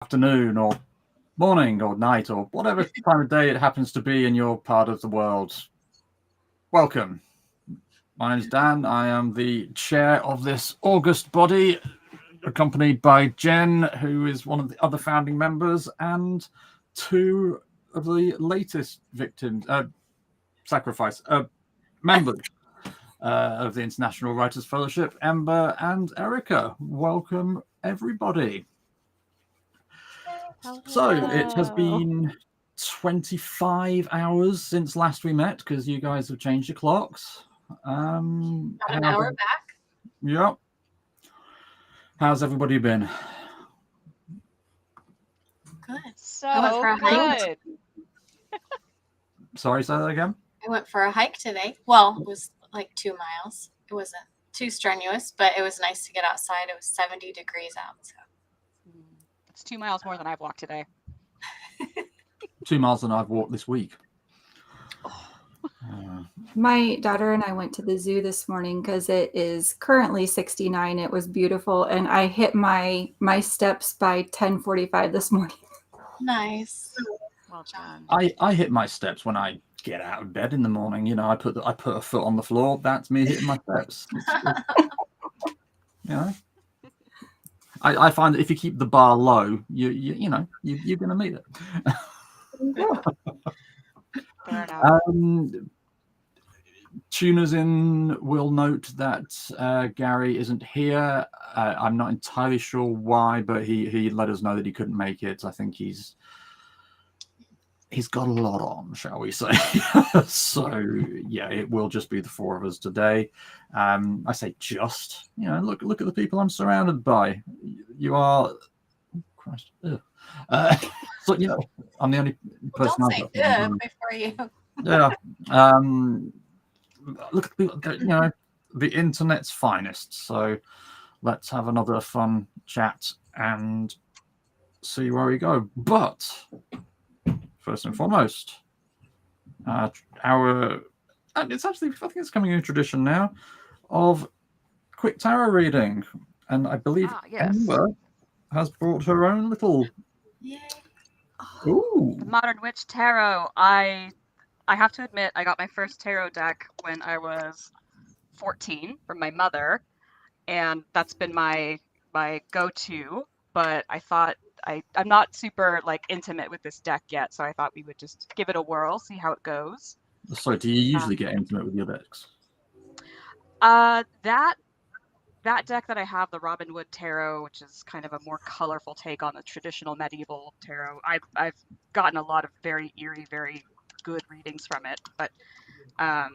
afternoon or morning or night or whatever time of day it happens to be in your part of the world. Welcome. My name's Dan. I am the chair of this august body, accompanied by Jen, who is one of the other founding members, and two of the latest victims, sacrifice members of the International Writers Fellowship, Ember and Erica. Welcome, everybody. So it has been 25 hours since last we met because you guys have changed your clocks. About an hour back. Yep. How's everybody been? Good. So I went for a hike. good. Sorry, say that again? I went for a hike today. Well, it was like 2 miles. It wasn't too strenuous, but it was nice to get outside. It was 70 degrees out. So. It's 2 miles more than I've walked today. 2 miles than I've walked this week. My daughter and I went to the zoo this morning because it is currently 69. It was beautiful, and I hit my steps by 10:45 this morning. Nice. Well done. I hit my steps when I get out of bed in the morning. You know, I put a foot on the floor. That's me hitting my steps. You know, I find that if you keep the bar low, you're going to meet it. Fair enough. Tuners in will note that Gary isn't here. I'm not entirely sure why, but he let us know that he couldn't make it. I think he's got a lot on, shall we say. So yeah, it will just be the four of us today. I say just, look at the people I'm surrounded by. You are, oh Christ. So I'm the only person. Don't say before you. Yeah. Look at the internet's finest. So let's have another fun chat and see where we go. But first and foremost, and it's actually, I think it's coming in tradition now, of quick tarot reading. And I believe yes. Ember has brought her own little... Yay. Ooh. The Modern Witch Tarot. I have to admit, I got my first tarot deck when I was 14 from my mother, and that's been my go-to. But I thought I'm not super intimate with this deck yet, so I thought we would just give it a whirl, see how it goes. So, do you usually get intimate with your decks? That deck that I have, the Robin Hood Tarot, which is kind of a more colorful take on the traditional medieval tarot, I've gotten a lot of very eerie, very good readings from it, but I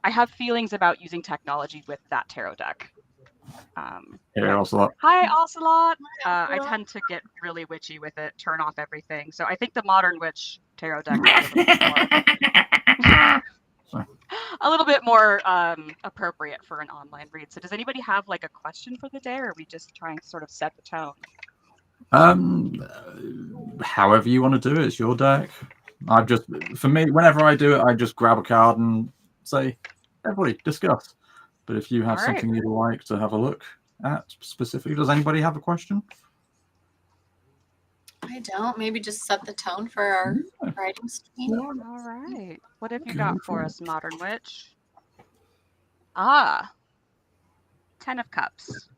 have feelings about using technology with that tarot deck. Hey, Ocelot. Hi, Ocelot. I tend to get really witchy with it, turn off everything. So I think the Modern Witch Tarot deck is a little bit more appropriate for an online read. So does anybody have a question for the day, or are we just trying to sort of set the tone? However you want to do it, it's your deck. For me, whenever I do it, I just grab a card and say, everybody, discuss. But if you have something you'd like to have a look at specifically, does anybody have a question? I don't. Maybe just set the tone for our writing stream. All right. What have you got for us, Modern Witch? 10 of Cups.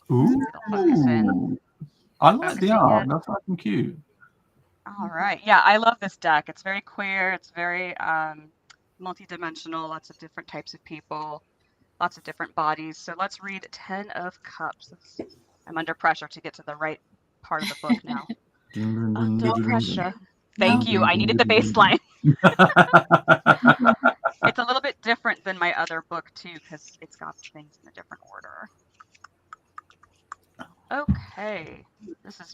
Ooh. Focus in. I like the art. That's fucking cute. All right. Yeah, I love this deck. It's very queer. It's very multi-dimensional. Lots of different types of people. Lots of different bodies. So let's read 10 of Cups. I'm under pressure to get to the right part of the book now. Under pressure. Thank you. I needed the bass line. It's a little bit different than my other book, too, because it's got things in a different order. Okay.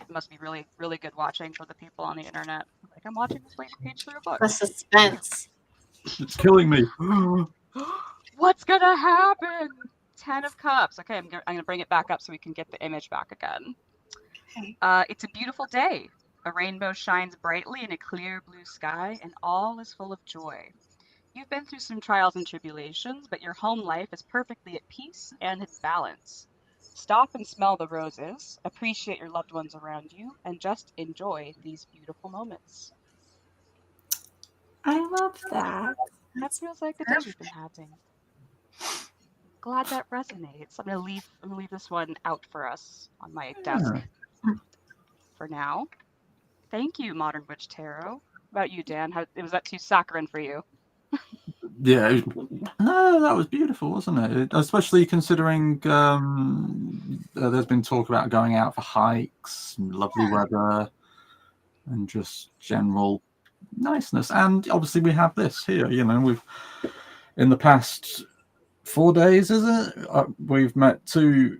Must be really, really good watching for the people on the internet. I'm watching this page through a book. The suspense. It's killing me. What's gonna happen? 10 of Cups. Okay, I'm gonna bring it back up so we can get the image back again. Okay. It's a beautiful day. A rainbow shines brightly in a clear blue sky, and all is full of joy. You've been through some trials and tribulations, but your home life is perfectly at peace and in balance. Stop and smell the roses, appreciate your loved ones around you, and just enjoy these beautiful moments. I love that. That feels like the day we've been having. Glad that resonates. I'm gonna leave this one out for us on my desk for now. Thank you, Modern Witch Tarot. How about you, Dan? How was that too saccharine for you? Yeah, no, that was beautiful, wasn't it? Especially considering there's been talk about going out for hikes, and lovely weather, and just general niceness. And obviously, we have this here. You know, we've in the past 4 days, is it? We've met two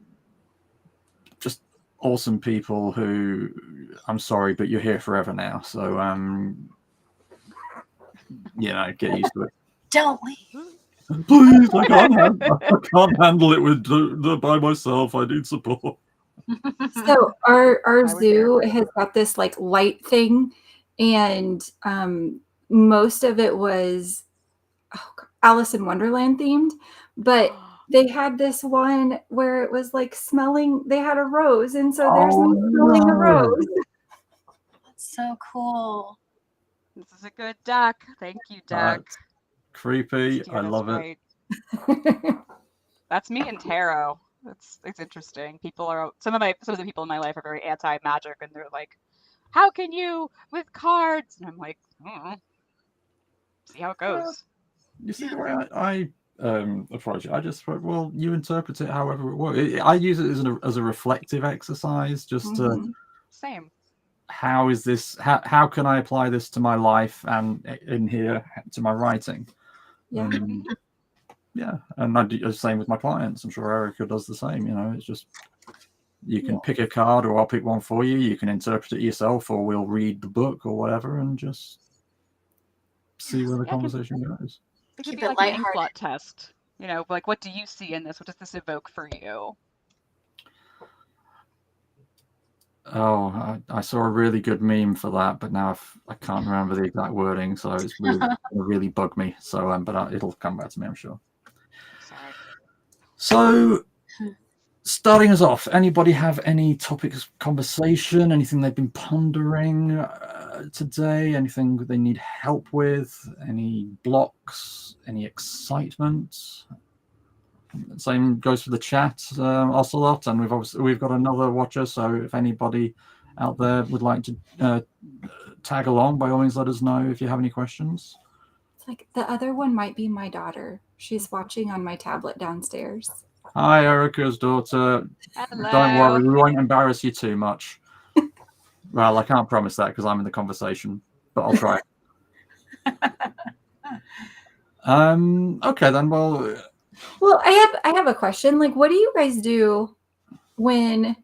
just awesome people who, I'm sorry, but you're here forever now. So, you know, get used to it. Don't leave. Please, I can't handle it with by myself. I need support. So our I was zoo has got this like light thing, and most of it was Alice in Wonderland themed, but they had this one where it was like smelling. They had a rose, and so there's me smelling a rose. That's so cool. This is a good deck. Thank you, deck. Creepy. Steer I this love it. right. That's me and tarot. It's interesting. People are some of the people in my life are very anti-magic, and they're like, "How can you with cards?" And I'm like, "See how it goes." You see the way I approach it. I just thought, well, you interpret it however it works. I use it as a reflective exercise, just to Same. how is this? How can I apply this to my life and in here to my writing? Yeah. Yeah, and I do the same with my clients. I'm sure Erica does the same. You know, it's just you can pick a card, or I'll pick one for you. You can interpret it yourself, or we'll read the book or whatever, and just see where the conversation goes. It could Keep be it like an ink lighthearted. blot test. You know, like what do you see in this? What does this evoke for you? Oh, I saw a really good meme for that, but now I can't remember the exact wording, so it's really bugged me. So, but it'll come back to me, I'm sure. Sorry. So, starting us off, anybody have any topics of conversation? Anything they've been pondering today? Anything they need help with? Any blocks? Any excitement? Same goes for the chat, Ocelot, and we've got another watcher. So if anybody out there would like to tag along, by all means, let us know if you have any questions. It's like the other one might be my daughter. She's watching on my tablet downstairs. Hi, Erica's daughter. Hello. Don't worry, we won't embarrass you too much. Well, I can't promise that because I'm in the conversation, but I'll try. Okay then. Well, I have a question. Like, what do you guys do when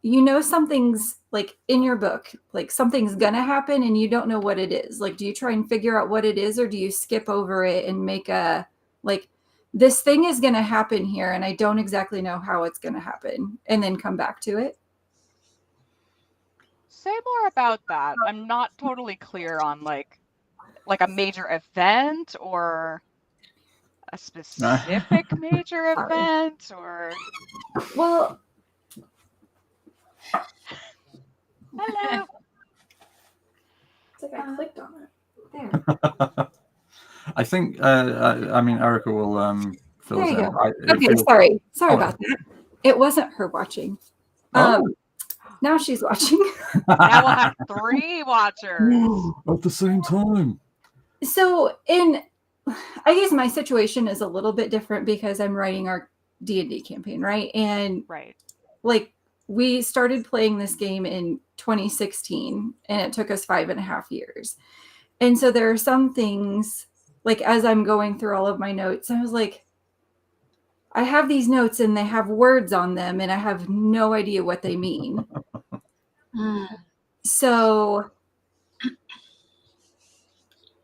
you know something's like in your book, like something's gonna happen and you don't know what it is? Like, do you try and figure out what it is, or do you skip over it and make a like this thing is gonna happen here and I don't exactly know how it's gonna happen, and then come back to it? Say more about that. I'm not totally clear on like a major event or a specific major event or Well, hello. it's like I clicked on it. There. I think I mean Erica will fill There us you in. go. Okay, sorry about that. It wasn't her watching. Oh. Now she's watching. Now we'll have 3 watchers. At the same time. So I guess my situation is a little bit different because I'm writing our D&D campaign, right? And Right. like we started playing this game in 2016 and it took us 5.5 years. And so there are some things like as I'm going through all of my notes, I was like, I have these notes and they have words on them and I have no idea what they mean. So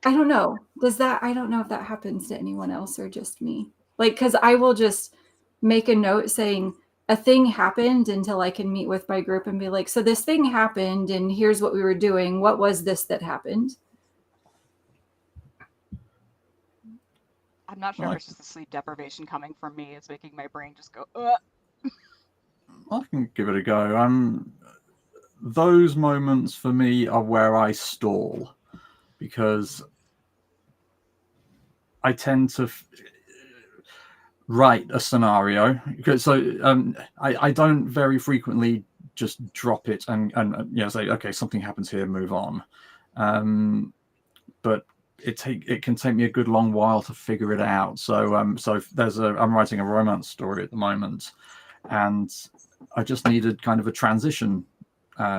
I don't know. I don't know if that happens to anyone else or just me. Like, because I will just make a note saying a thing happened until I can meet with my group and be like, so this thing happened and here's what we were doing. What was this that happened? I'm not sure if it's just the sleep deprivation coming from me. It's making my brain just go, ugh. I can give it a go. Those moments for me are where I stall, because I tend to write a scenario. So I don't very frequently just drop it and say, okay, something happens here, move on. But it can take me a good long while to figure it out. So I'm writing a romance story at the moment, and I just needed kind of a transition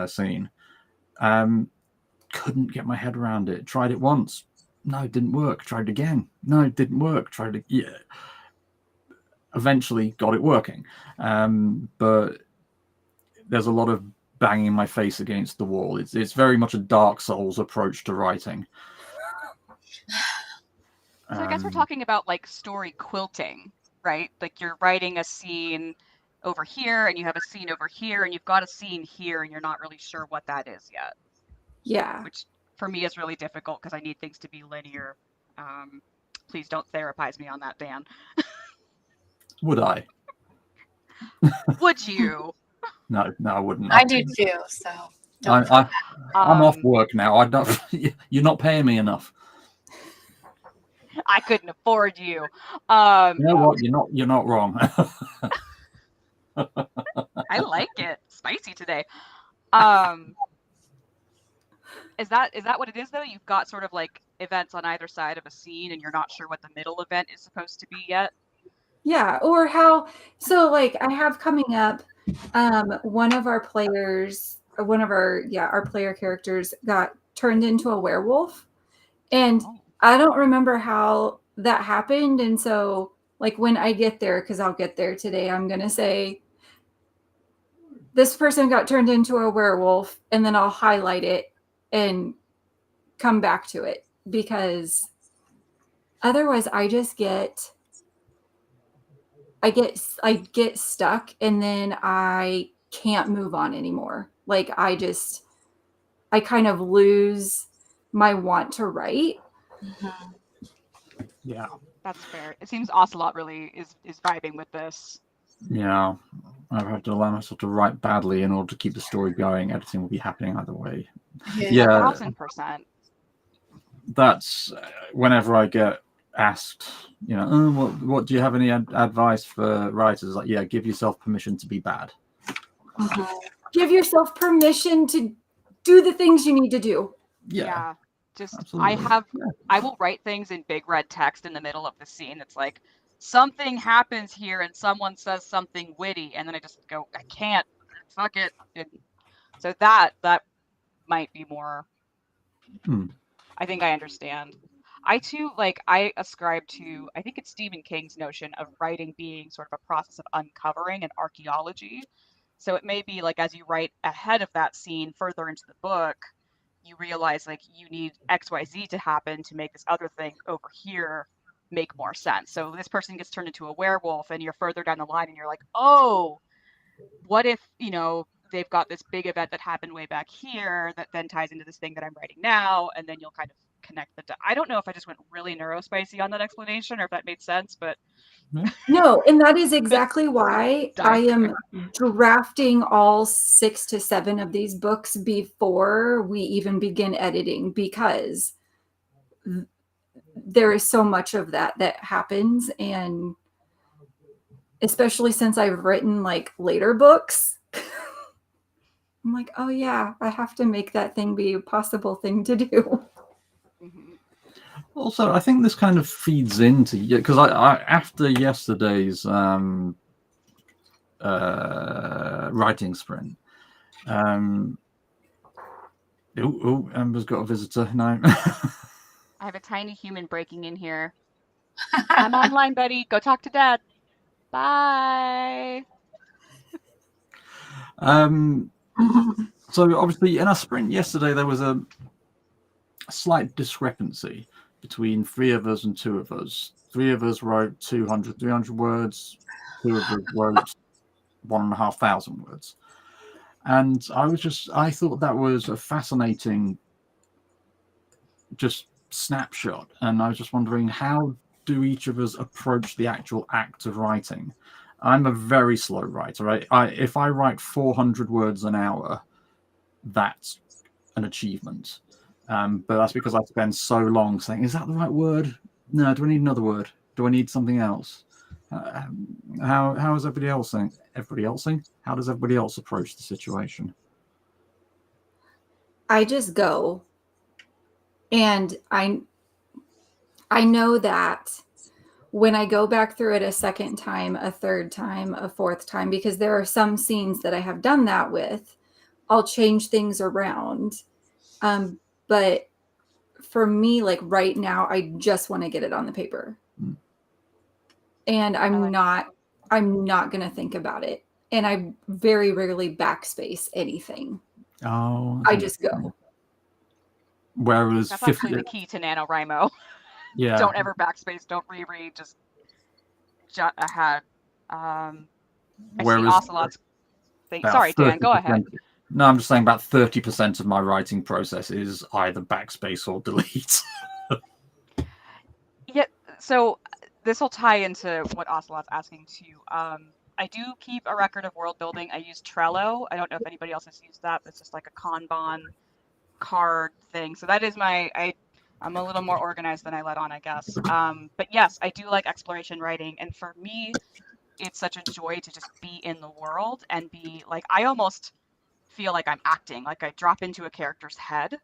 scene. Couldn't get my head around it. Tried it once, no, it didn't work. Tried it again, no, it didn't work. Tried it, yeah. Eventually got it working, but there's a lot of banging my face against the wall. It's very much a Dark Souls approach to writing. So I guess we're talking about like story quilting, right? Like you're writing a scene over here and you have a scene over here and you've got a scene here and you're not really sure what that is yet. Yeah. Which for me is really difficult because I need things to be linear. Please don't therapize me on that, Dan. Would I? Would you? No, I wouldn't. I do too. So don't feel I'm off work now. I don't. You're not paying me enough. I couldn't afford you. You know what? You're not wrong. I like it. Spicy today. Is that what it is though? You've got sort of like events on either side of a scene and you're not sure what the middle event is supposed to be yet? Yeah, or how, so like I have coming up, one of our players, or one of our player characters got turned into a werewolf, and I don't remember how that happened. And so like when I get there, because I'll get there today, I'm gonna say this person got turned into a werewolf, and then I'll highlight it and come back to it, because otherwise I get stuck, and then I can't move on anymore. Like I kind of lose my want to write. Mm-hmm. Yeah, that's fair. It seems Ocelot really is vibing with this. Yeah, I've had to allow myself to write badly in order to keep the story going. Editing will be happening either way. Yeah, 1000%. That's whenever I get asked, what do you have any advice for writers? Like, yeah, give yourself permission to be bad. Mm-hmm. Give yourself permission to do the things you need to do. Yeah. Just absolutely. I will write things in big red text in the middle of the scene. It's like something happens here and someone says something witty, and then I just go, I can't, fuck it. So that might be more. I think I understand. I too, I ascribe to, I think it's Stephen King's notion of writing being sort of a process of uncovering and archaeology. So it may be like as you write ahead of that scene further into the book, you realize like you need XYZ to happen to make this other thing over here make more sense. So this person gets turned into a werewolf and you're further down the line and you're like, oh, what if, they've got this big event that happened way back here that then ties into this thing that I'm writing now, and then you'll kind of connect the dots. I don't know if I just went really neurospicy on that explanation or if that made sense, but no, and that is exactly why I am drafting all 6 to 7 of these books before we even begin editing, because there is so much of that happens, and especially since I've written like later books, I'm like, oh yeah, I have to make that thing be a possible thing to do. Also, I think this kind of feeds into, because I after yesterday's writing sprint, Amber's got a visitor now. I have a tiny human breaking in here. I'm online, buddy. Go talk to Dad. Bye. So obviously in our sprint yesterday, there was a slight discrepancy between 3 of us and 2 of us. 3 of us wrote 200, 300 words. 2 of us wrote 1,500 words. And I thought that was a fascinating just snapshot. And I was just wondering, how do each of us approach the actual act of writing? I'm a very slow writer, right? If I write 400 words an hour, that's an achievement. But that's because I spend so long saying, is that the right word? No, do I need another word? Do I need something else? How is everybody else saying? How does everybody else approach the situation? I just go. And I know that when I go back through it a second time, a third time, a fourth time, because there are some scenes that I have done that with, I'll change things around. But for me, like right now, I just want to get it on the paper. And I'm not going to think about it. And I very rarely backspace anything. Oh, I just go. Whereas That's 50, actually the key to NaNoWriMo. yeah, Don't ever backspace, don't reread, just jot ahead. I see whereas Ocelot's thing. about Sorry, Dan, go 30%. ahead. No, I'm just saying about 30% of my writing process is either backspace or delete. Yeah, so this will tie into what Ocelot's asking too. I do keep a record of world building. I use Trello. I don't know if anybody else has used that, but it's just like a Kanban card thing. So that is I'm a little more organized than I let on, I guess. But yes, I do like exploration writing. And for me, it's such a joy to just be in the world and be like, I almost feel like I'm acting, like I drop into a character's head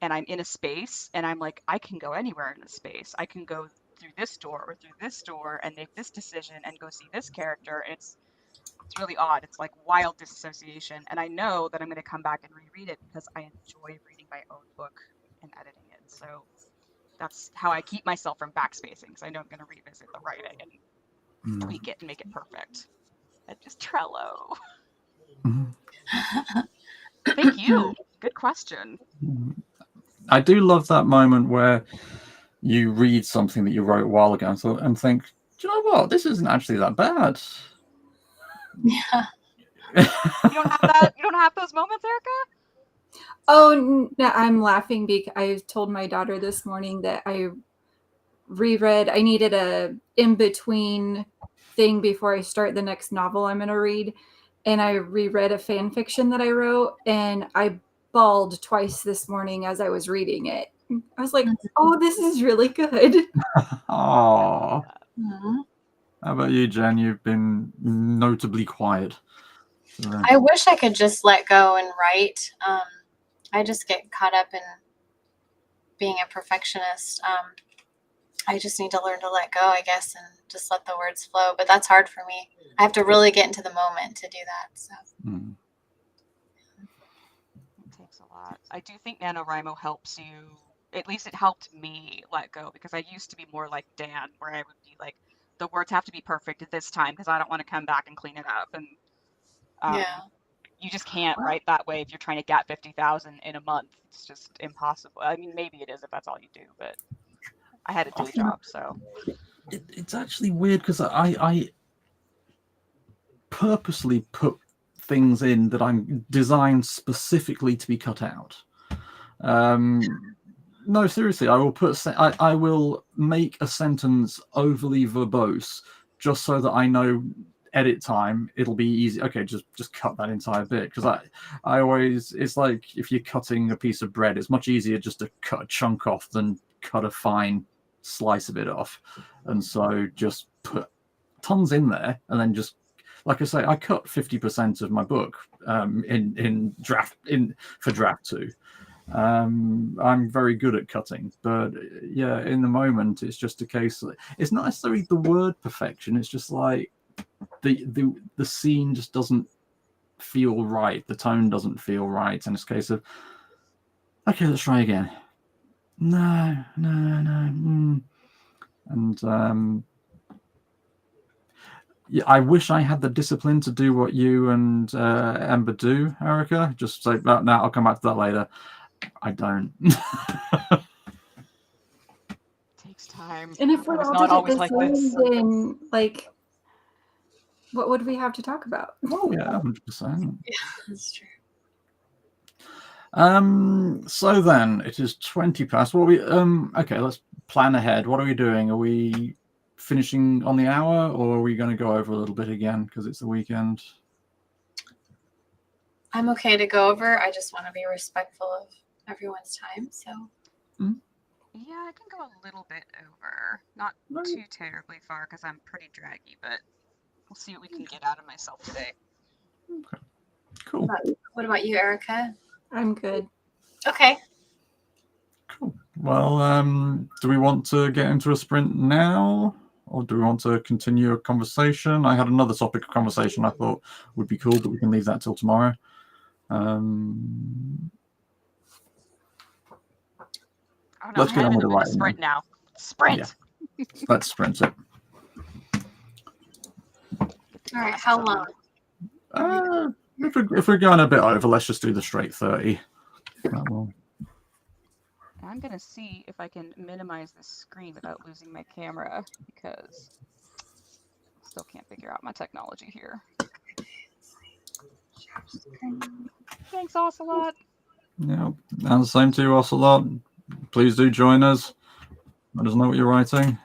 and I'm in a space and I'm like, I can go anywhere in this space. I can go through this door or through this door and make this decision and go see this character. It's really odd. It's like wild disassociation. And I know that I'm going to come back and reread it because I enjoy reading my own book and editing it. So that's how I keep myself from backspacing. because I know I'm going to revisit the writing and tweak it and make it perfect. And just Trello. Thank you. Good question. I do love that moment where you read something that you wrote a while ago and think, do you know what? This isn't actually that bad. Yeah. You don't have that? You don't have those moments, Erica? Oh, no, I'm laughing because I told my daughter this morning that I reread. I needed a in-between thing before I start the next novel I'm going to read. And I reread a fan fiction that I wrote, and I bawled twice this morning as I was reading it. I was like, oh, this is really good. Oh. Mhm. How about you, Jen? You've been notably quiet. I wish I could just let go and write. I just get caught up in being a perfectionist. I just need to learn to let go, I guess, and just let the words flow. But that's hard for me. I have to really get into the moment to do that. So. It takes a lot. I do think NaNoWriMo helps you. At least it helped me let go because I used to be more like Dan, where I would be like, the words have to be perfect at this time because I don't want to come back and clean it up. And Yeah. you just can't write that way if you're trying to get 50,000 in a month. It's just impossible. I mean, maybe it is if that's all you do, but I had a day job, so. It's actually weird because I purposely put things in that I'm designed specifically to be cut out. No, seriously, I will I will make a sentence overly verbose just so that I know edit time it'll be easy. Okay, just cut that entire bit because I always, it's like if you're cutting a piece of bread, it's much easier just to cut a chunk off than cut a fine slice of it off. And so just put tons in there and then just, like I say, I cut 50% of my book for draft 2. I'm very good at cutting, but yeah, in the moment it's just a case of, it's not necessarily the word perfection, it's just like the scene just doesn't feel right, the tone doesn't feel right, and it's a case of, okay, let's try again. No. And yeah, I wish I had the discipline to do what you and Ember do, Erica. Just say, no, I'll come back to that later. I don't. Takes time. And if we're It's all not did it always the like same, this. then like, what would we have to talk about? Oh yeah, 100%. Yeah, that's true. So then it is 20 past. What are we? Okay, let's plan ahead. What are we doing? Are we finishing on the hour, or are we going to go over a little bit again because it's the weekend? I'm okay to go over. I just want to be respectful of everyone's time. So Yeah, I can go a little bit over. Not too terribly far because I'm pretty draggy, but we'll see what we can get out of myself today. Okay. Cool. What about you, Erica? I'm good. Okay. Cool. Well, do we want to get into a sprint now, or do we want to continue a conversation? I had another topic of conversation I thought would be cool, but we can leave that till tomorrow. Let's get on with the writing. Sprint now. Sprint. Yeah. Let's sprint it. All right. How long? If we're going a bit over, let's just do the straight 30. I'm gonna see if I can minimize this screen without losing my camera because I still can't figure out my technology here. Thanks, Ocelot. Yeah, and the same to you, Ocelot. Please do join us. Let us know what you're writing.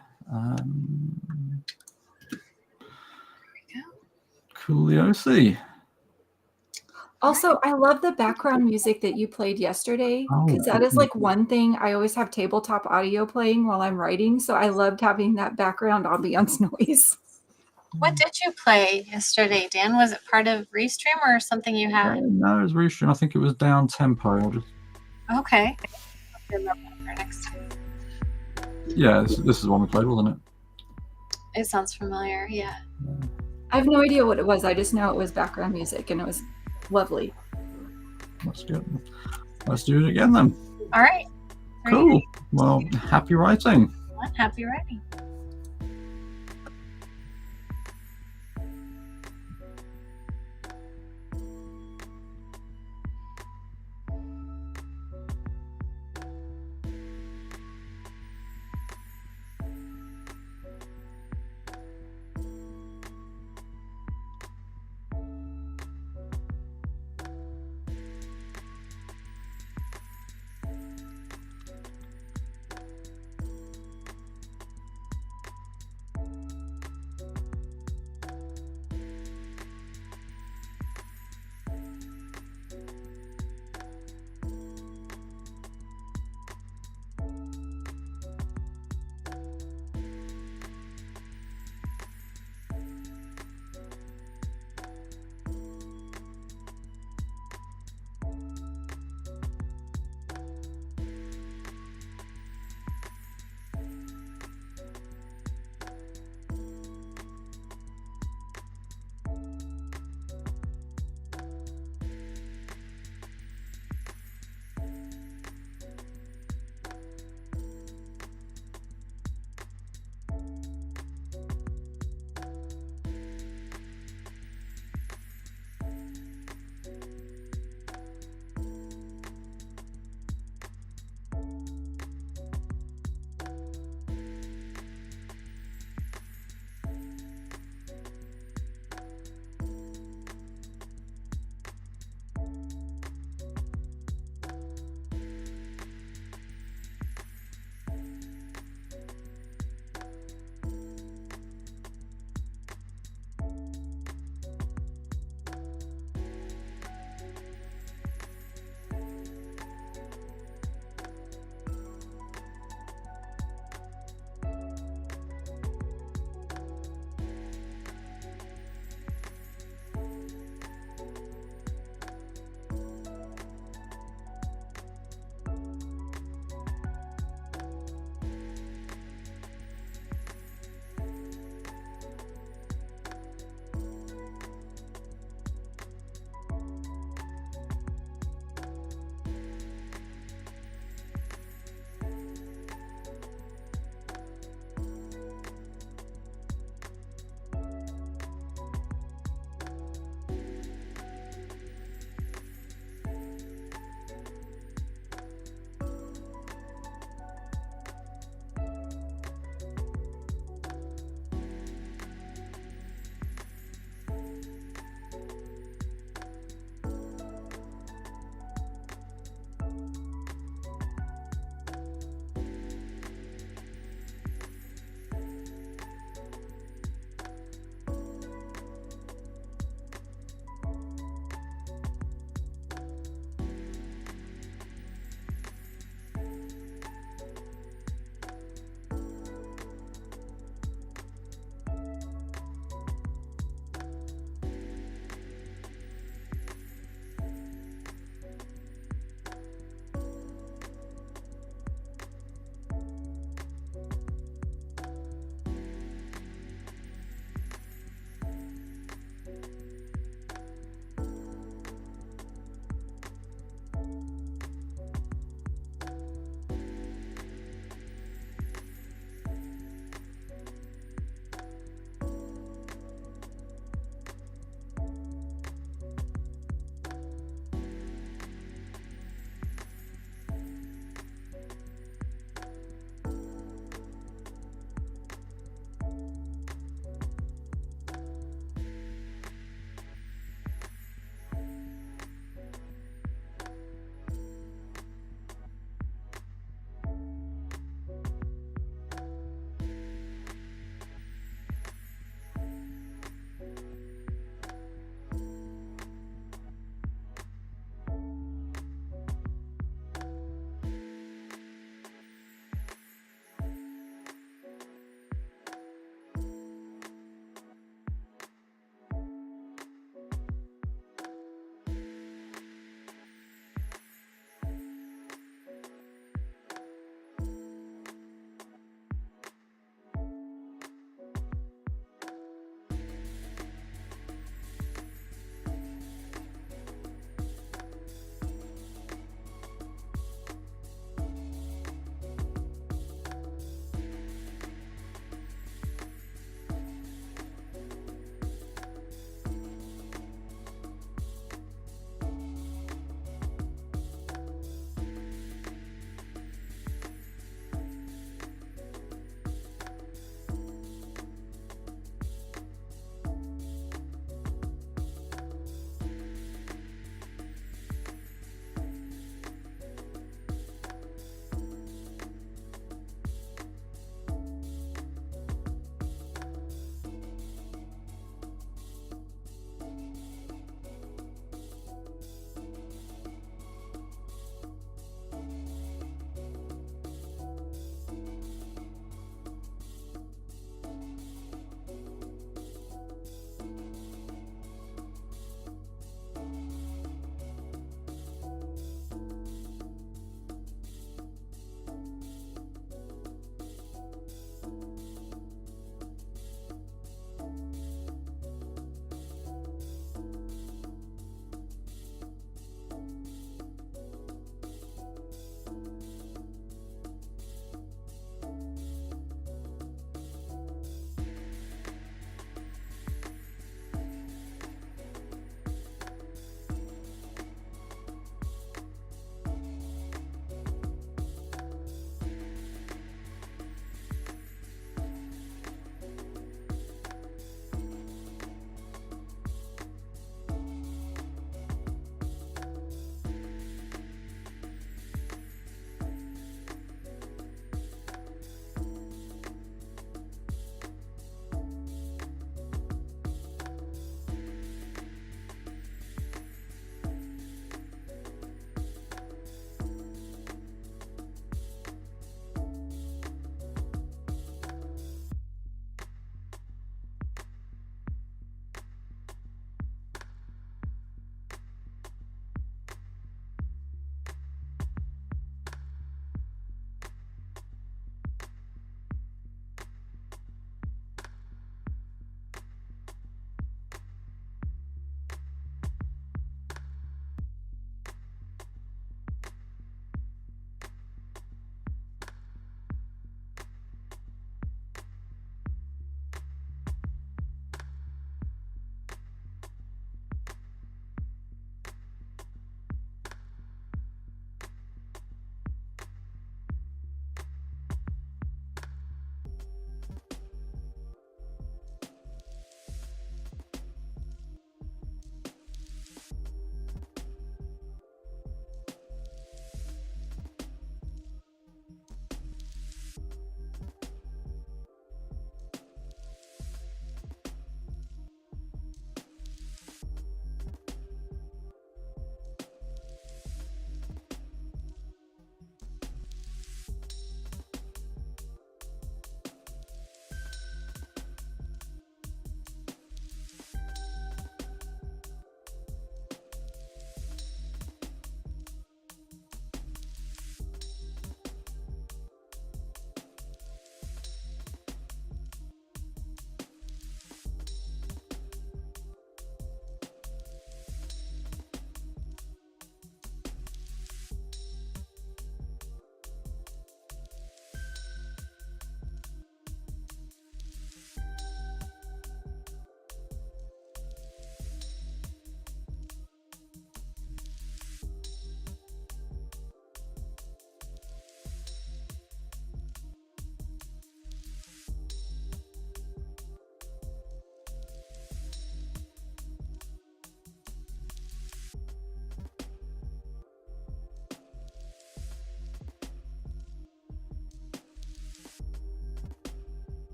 Cooliosi. Also, I love the background music that you played yesterday because that is like one thing. I always have tabletop audio playing while I'm writing, so I loved having that background ambiance noise. What did you play yesterday, Dan? Was it part of Restream or something you had? No, it was Restream. I think it was down tempo. Okay. I'll remember next time. Yeah, this is the one we played, wasn't it? It sounds familiar. Yeah. I have no idea what it was. I just know it was background music, and it was lovely. That's good. Let's do it again then. All right. Cool. Well, happy writing. Happy writing.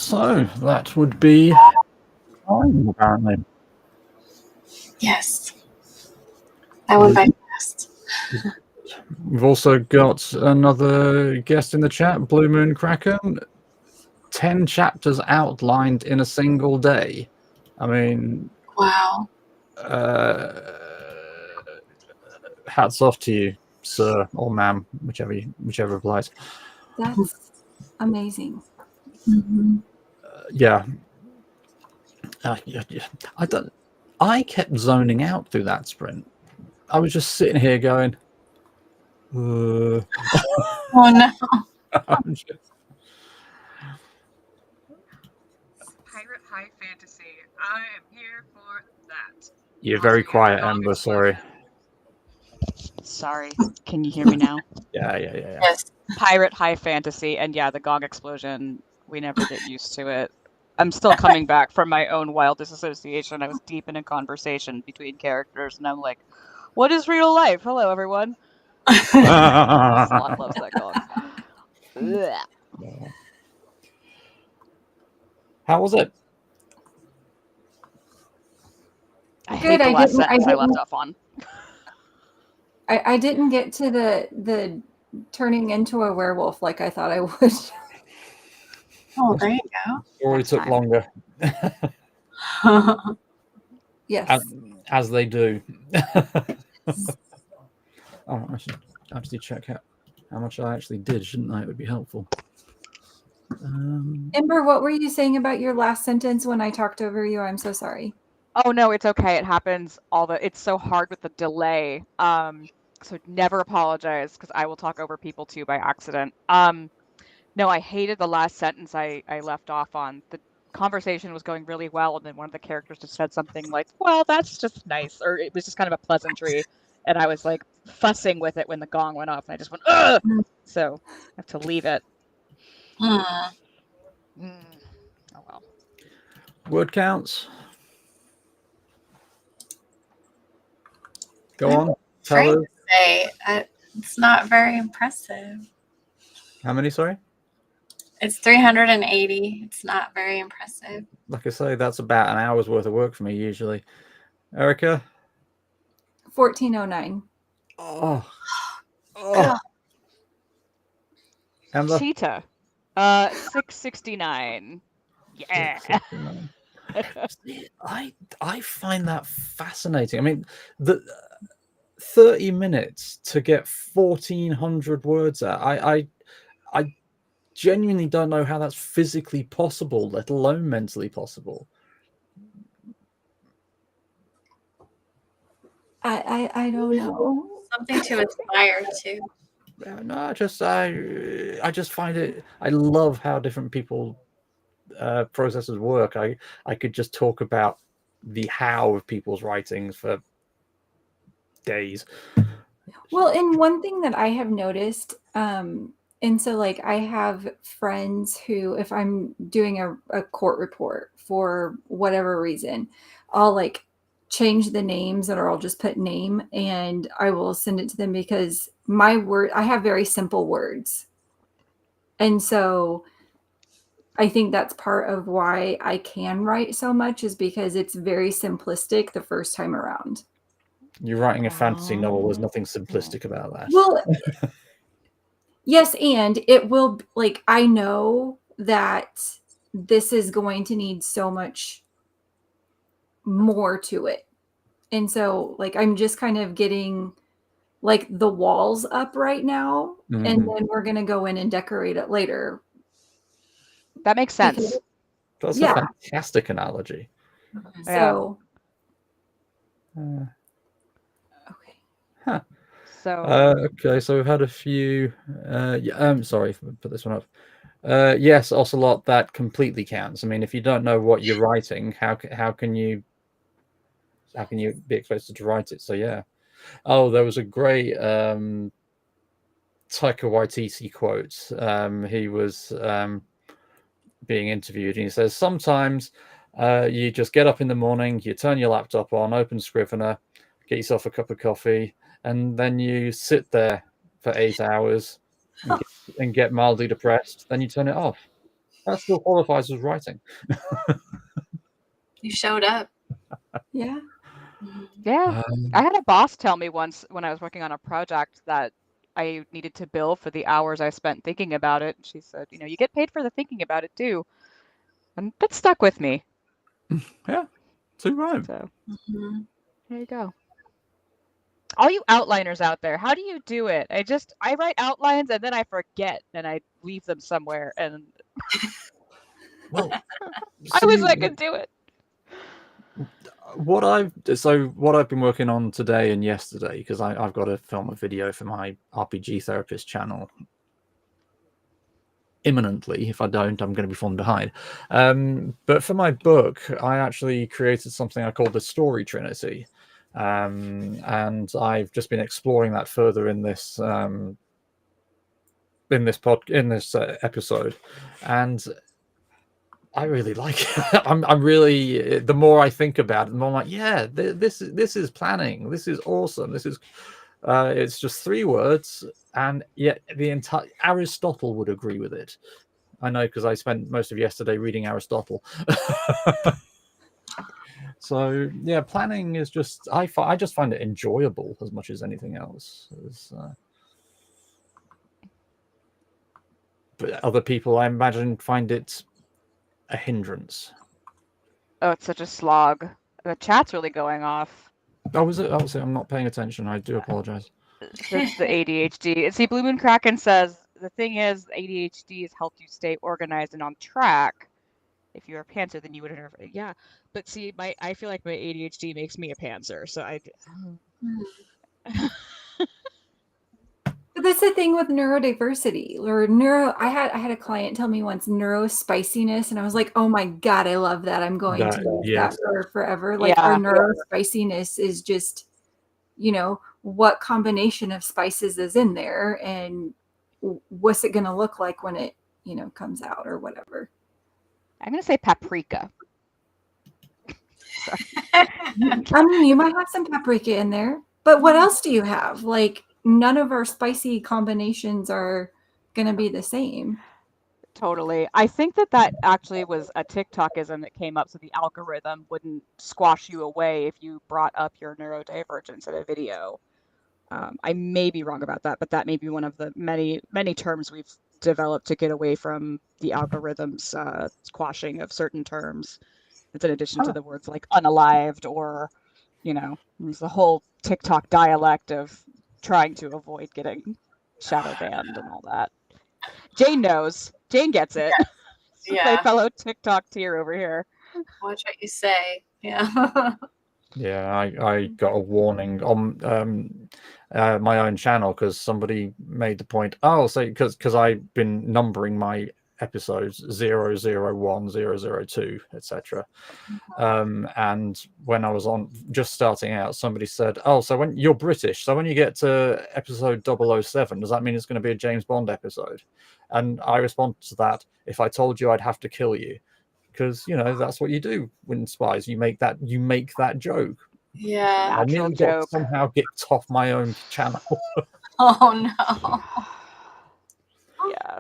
So that would be fine, apparently. Yes. That went by fast. We've also got another guest in the chat, Blue Moon Kraken. 10 chapters outlined in a single day. I mean, Wow. hats off to you, sir or ma'am, whichever applies. That's amazing. Mhm. Yeah. I kept zoning out through that sprint. I was just sitting here going, Oh no. Pirate High Fantasy. I am here for that. You're Also, very yeah, quiet, Gong Ember. explosion. Sorry. Sorry. Can you hear me now? Yeah. Yes. Pirate High Fantasy, and yeah, the Gong explosion. We never get used to it. I'm still coming back from my own wild disassociation. I was deep in a conversation between characters, and I'm like, "What is real life? Hello, everyone." Slot loves that Gong. Ugh. How was it? I hate Good, the I last didn't- I sentence I left didn't- off on. I didn't get to the turning into a werewolf like I thought I would. Oh, there you go. Story Next took time. longer, Yes. as they do. Oh, I should actually check out how much I actually did, shouldn't I? It would be helpful. Ember, what were you saying about your last sentence when I talked over you? I'm so sorry. Oh no, it's okay. It happens it's so hard with the delay. So never apologize because I will talk over people too by accident. No, I hated the last sentence I left off on. The conversation was going really well, and then one of the characters just said something like, "Well, that's just nice," or it was just kind of a pleasantry, and I was like fussing with it when the gong went off, and I just went, "Ugh!" So I have to leave it. Hmm. Oh well. Word counts. Go on. Tell Afraid us. to say it's not very impressive. How many, sorry? It's 380. It's not very impressive. Like I say, that's about an hour's worth of work for me usually. Erica? 1409. Oh. God. Ember? Cheetah. 669. Yeah. 669. See, I find that fascinating. I mean, the 30 minutes to get 1,400 words out. I genuinely don't know how that's physically possible, let alone mentally possible. I don't know. Something to aspire to. No, I just find it. I love how different people processes work. I could just talk about the how of people's writings for days. Well, and one thing that I have noticed, and so like I have friends who, if I'm doing a court report for whatever reason, I'll like change the names or I'll just put name and I will send it to them because I have very simple words. And so I think that's part of why I can write so much is because it's very simplistic the first time around. You're writing a fantasy novel. There's nothing simplistic about that. Well, yes, and it will, like, I know that this is going to need so much more to it. And so, like, I'm just kind of getting like the walls up right now, and then we're going to go in and decorate it later. That makes sense. That's Yeah. a fantastic analogy. So, Okay. okay. So Okay, so we've had a few. Sorry, put this one up. Yes, Ocelot, that completely counts. I mean, if you don't know what you're writing, how can you be expected to write it? So yeah. Oh, there was a great Taika Waititi quote. He was being interviewed, and he says sometimes you just get up in the morning, you turn your laptop on, open Scrivener, get yourself a cup of coffee, and then you sit there for 8 hours and get mildly depressed. Then you turn it off, that still qualifies as writing. You showed up. Yeah. Yeah. I had a boss tell me once when I was working on a project that I needed to bill for the hours I spent thinking about it. She said, you get paid for the thinking about it too. And that stuck with me. Yeah, too right. So Mhm. there you go. All you outliners out there, how do you do it? I write outlines and then I forget and I leave them somewhere and Well, I wish I see, could do it. what I've been working on today and yesterday, because I've got to film a video for my RPG therapist channel imminently. If I don't, I'm going to be falling behind. But for my book, I actually created something I called the Story Trinity, and I've just been exploring that further in this episode, and I really like it. I'm really, the more I think about it, the more I'm like, yeah, this is planning. This is awesome. This is, it's just 3 words, and yet the entire Aristotle would agree with it. I know, because I spent most of yesterday reading Aristotle. So yeah, planning is just, I just find it enjoyable as much as anything else. But other people, I imagine, find it a hindrance. Oh, it's such a slog. The chat's really going off. Oh, is it? Oh, so I'm not paying attention. I do apologize. That's the ADHD. And see, Blue Moon Kraken says the thing is ADHD has helped you stay organized and on track. If you're a pantser, then you would have. Yeah, but see, I feel like my ADHD makes me a pantser. So But that's the thing with neurodiversity or I had a client tell me once neurospiciness, and I was like, oh my God, I love that. I'm going to use that for forever. Like our neurospiciness is just, what combination of spices is in there and what's it going to look like when it, comes out or whatever. I'm going to say paprika. I mean, you might have some paprika in there, but what else do you have? Like, none of our spicy combinations are going to be the same. Totally. I think that actually was a TikTokism that came up so the algorithm wouldn't squash you away if you brought up your neurodivergence in a video. I may be wrong about that, but that may be one of the many, many terms we've developed to get away from the algorithm's squashing of certain terms. It's in addition to the words like unalived or, there's the whole TikTok dialect of trying to avoid getting shadow banned and all that. Jane knows. Jane gets it. Yeah. My fellow TikToker over here. Watch what you say. Yeah. Yeah, I got a warning on my own channel because somebody made the point. Oh, so because I've been numbering my episodes 001, 002, etc. And when I was on just starting out, somebody said, "Oh, so when you're British, so when you get to episode 007, does that mean it's going to be a James Bond episode?" And I responded to that: "If I told you, I'd have to kill you." Because that's what you do when spies. You make that joke. Yeah. I nearly got somehow kicked off my own channel. Oh no. Yeah.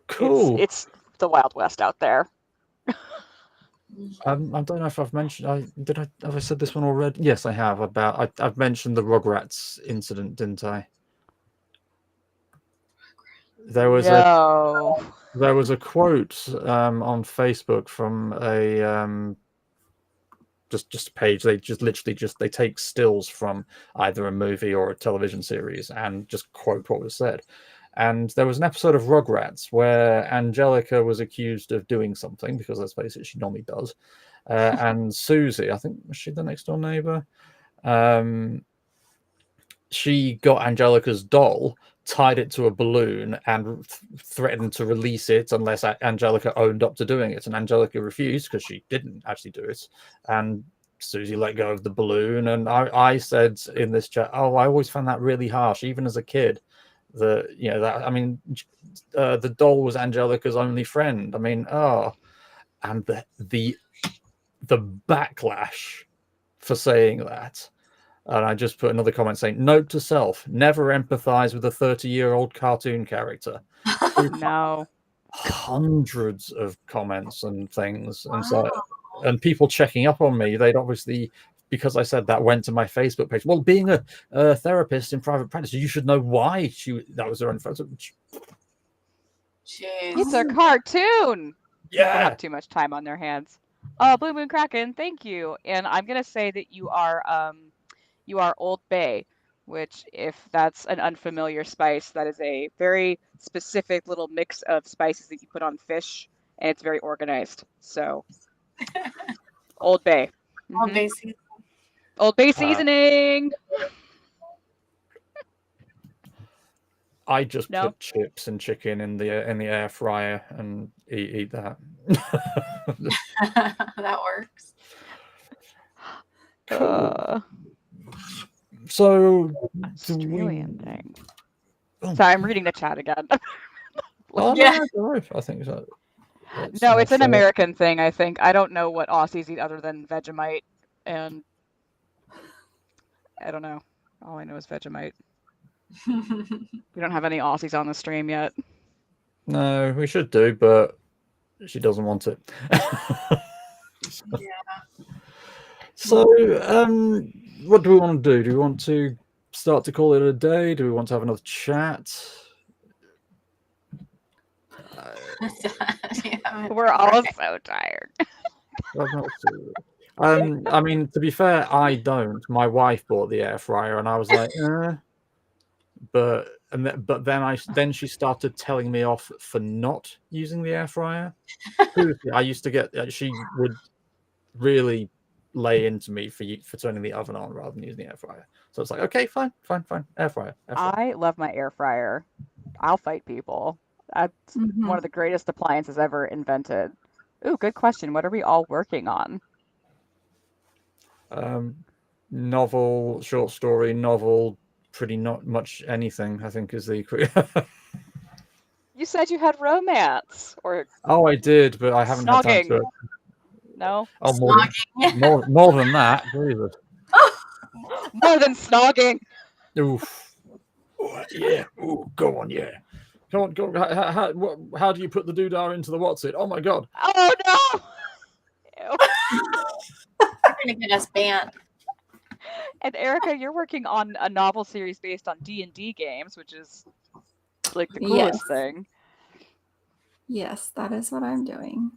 Cool. It's the Wild West out there. I don't know if I've mentioned. Have I said this one already? Yes, I have. I've mentioned the Rugrats incident, didn't I? There was a quote on Facebook from a just a page. They just literally they take stills from either a movie or a television series and just quote what was said. And there was an episode of Rugrats where Angelica was accused of doing something, because let's face it, she normally does. And Susie, I think, was she the next door neighbor? She got Angelica's doll, tied it to a balloon, and threatened to release it unless Angelica owned up to doing it. And Angelica refused because she didn't actually do it. And Susie let go of the balloon. And I said in this chat, "Oh, I always found that really harsh, even as a kid. The doll was Angelica's only friend. I mean, and the backlash for saying that." And I just put another comment saying, "Note to self: never empathize with a 30-year-old cartoon character." No. hundreds of comments and things, and so and people checking up on me. They'd obviously, because I said that, went to my Facebook page. Well, being a therapist in private practice, you should know why that was her own photo. Jeez. It's a cartoon. People Yeah. have too much time on their hands. Blue Moon Kraken, thank you. And I'm gonna say that you are Old Bay, which, if that's an unfamiliar spice, that is a very specific little mix of spices that you put on fish, and it's very organized. So, Old Bay. All Mhm. basic. Old Bay seasoning. I just No? put chips and chicken in the air fryer and eat that. That works. Cool. So, Australian thing. Sorry, I'm reading the chat again. Oh, Yeah. no, I think so. No, it's an American thing, I think. I don't know what Aussies eat other than Vegemite, and I don't know. All I know is Vegemite. We don't have any Aussies on the stream yet. No, we should do, but she doesn't want it. Yeah. So, what do we want to do? Do we want to start to call it a day? Do we want to have another chat? Yeah, We're all so tired. I mean, to be fair, I don't. My wife bought the air fryer, and I was like, but then she started telling me off for not using the air fryer. I used to get. She would really lay into me for turning the oven on rather than using the air fryer. So it's like, okay, fine, air fryer. I love my air fryer. I'll fight people. That's one of the greatest appliances ever invented. Ooh, good question. What are we all working on? Novel, short story, novel, pretty not much anything, I think is the You said you had romance or Oh, I did, but I haven't had time snogging. to. No? Oh, more than that. Jesus. More than snogging. Oof. Oh, yeah. Ooh, go on, yeah. Come on, go. How do you put the doodah into the what's it? Oh my god. Oh no! Ew. You're gonna get us banned. And Erica, you're working on a novel series based on D&D games, which is like the coolest thing. Yes, that is what I'm doing.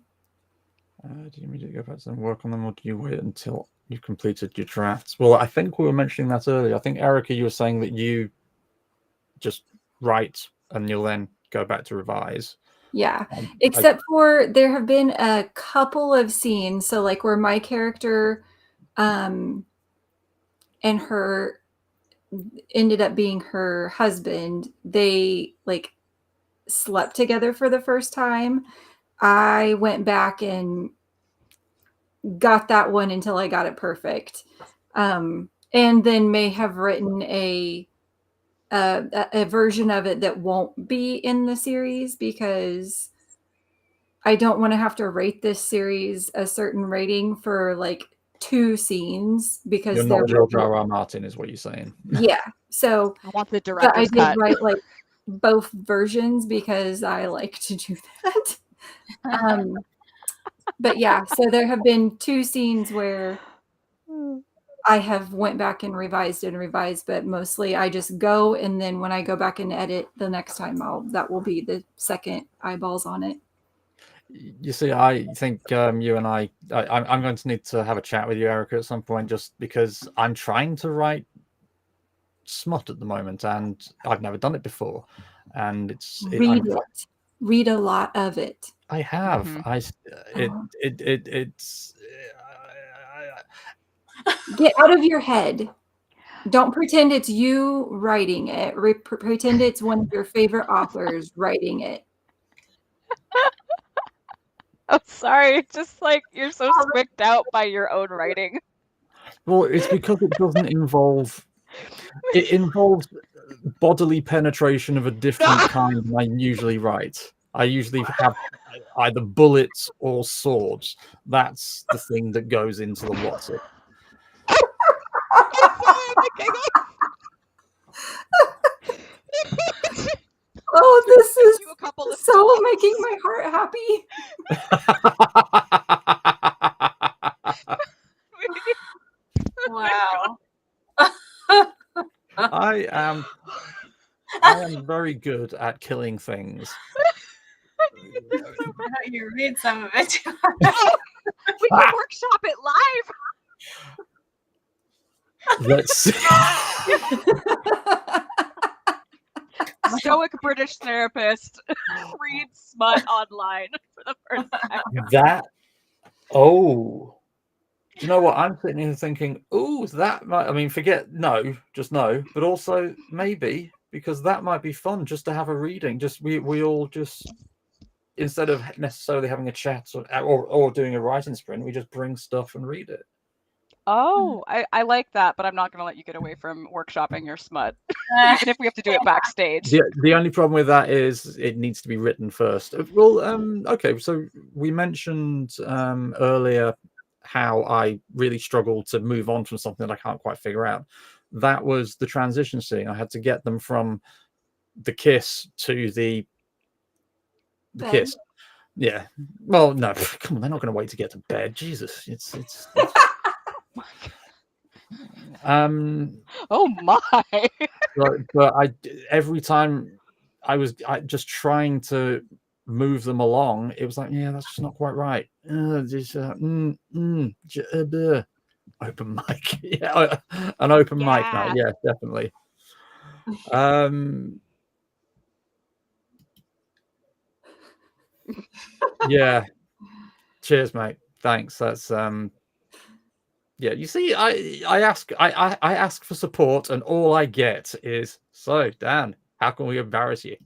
Do you immediately go back to them, work on them, or do you wait until you've completed your drafts? Well, I think we were mentioning that earlier. I think, Erica, you were saying that you just write and you'll then go back to revise. Yeah, except for there have been a couple of scenes, so like where my character and her ended up being her husband, they like slept together for the first time. I went back and got that one until I got it perfect, and then may have written a version of it that won't be in the series because I don't want to have to rate this series a certain rating for like 2 scenes because you're not George R.R. Martin, is what you're saying. Yeah, so I want the director's but I did cut. write like both versions because I like to do that. But yeah, so there have been 2 scenes where I have went back and revised, but mostly I just go, and then when I go back and edit the next time, that will be the second eyeballs on it. You see, I think you and I'm going to need to have a chat with you, Erica, at some point, just because I'm trying to write smut at the moment, and I've never done it before, and read a lot of it. I have. Mm-hmm. It's Get out of your head. Don't pretend it's you writing it. Pretend it's one of your favorite authors writing it. Oh, sorry. Just like you're so squicked out by your own writing. Well, it's because it doesn't involve. It involves bodily penetration of a different kind than I usually write. I usually have either bullets or swords. That's the thing that goes into the what's it. Oh, this is You a cup couple of So dogs. making my heart happy. Wow. I am very good at killing things. Why don't you read some of it to us? We can workshop it live. Let's see. Stoic British therapist reads smut online for the first time. That. Oh. Do you know what? I'm sitting here thinking, oh, that might, I mean, forget just no, but also maybe, because that might be fun just to have a reading. Just we all just, instead of necessarily having a chat or doing a writing sprint, we just bring stuff and read it. Oh, I like that, but I'm not going to let you get away from workshopping your smut, even if we have to do it backstage. The only problem with that is it needs to be written first. Well, okay, so we mentioned earlier how I really struggled to move on from something that I can't quite figure out. That was the transition scene. I had to get them from the kiss to the kiss. Yeah. Well, no, come on, they're not going to wait to get to bed. Jesus, it's Oh my. but every time I was just trying to move them along, it was like, yeah, that's just not quite right. Open mic. Yeah, an open mic night. Yeah, definitely. Yeah. Cheers, mate. Thanks. That's yeah, you see, I ask for support, and all I get is, so Dan, how can we embarrass you?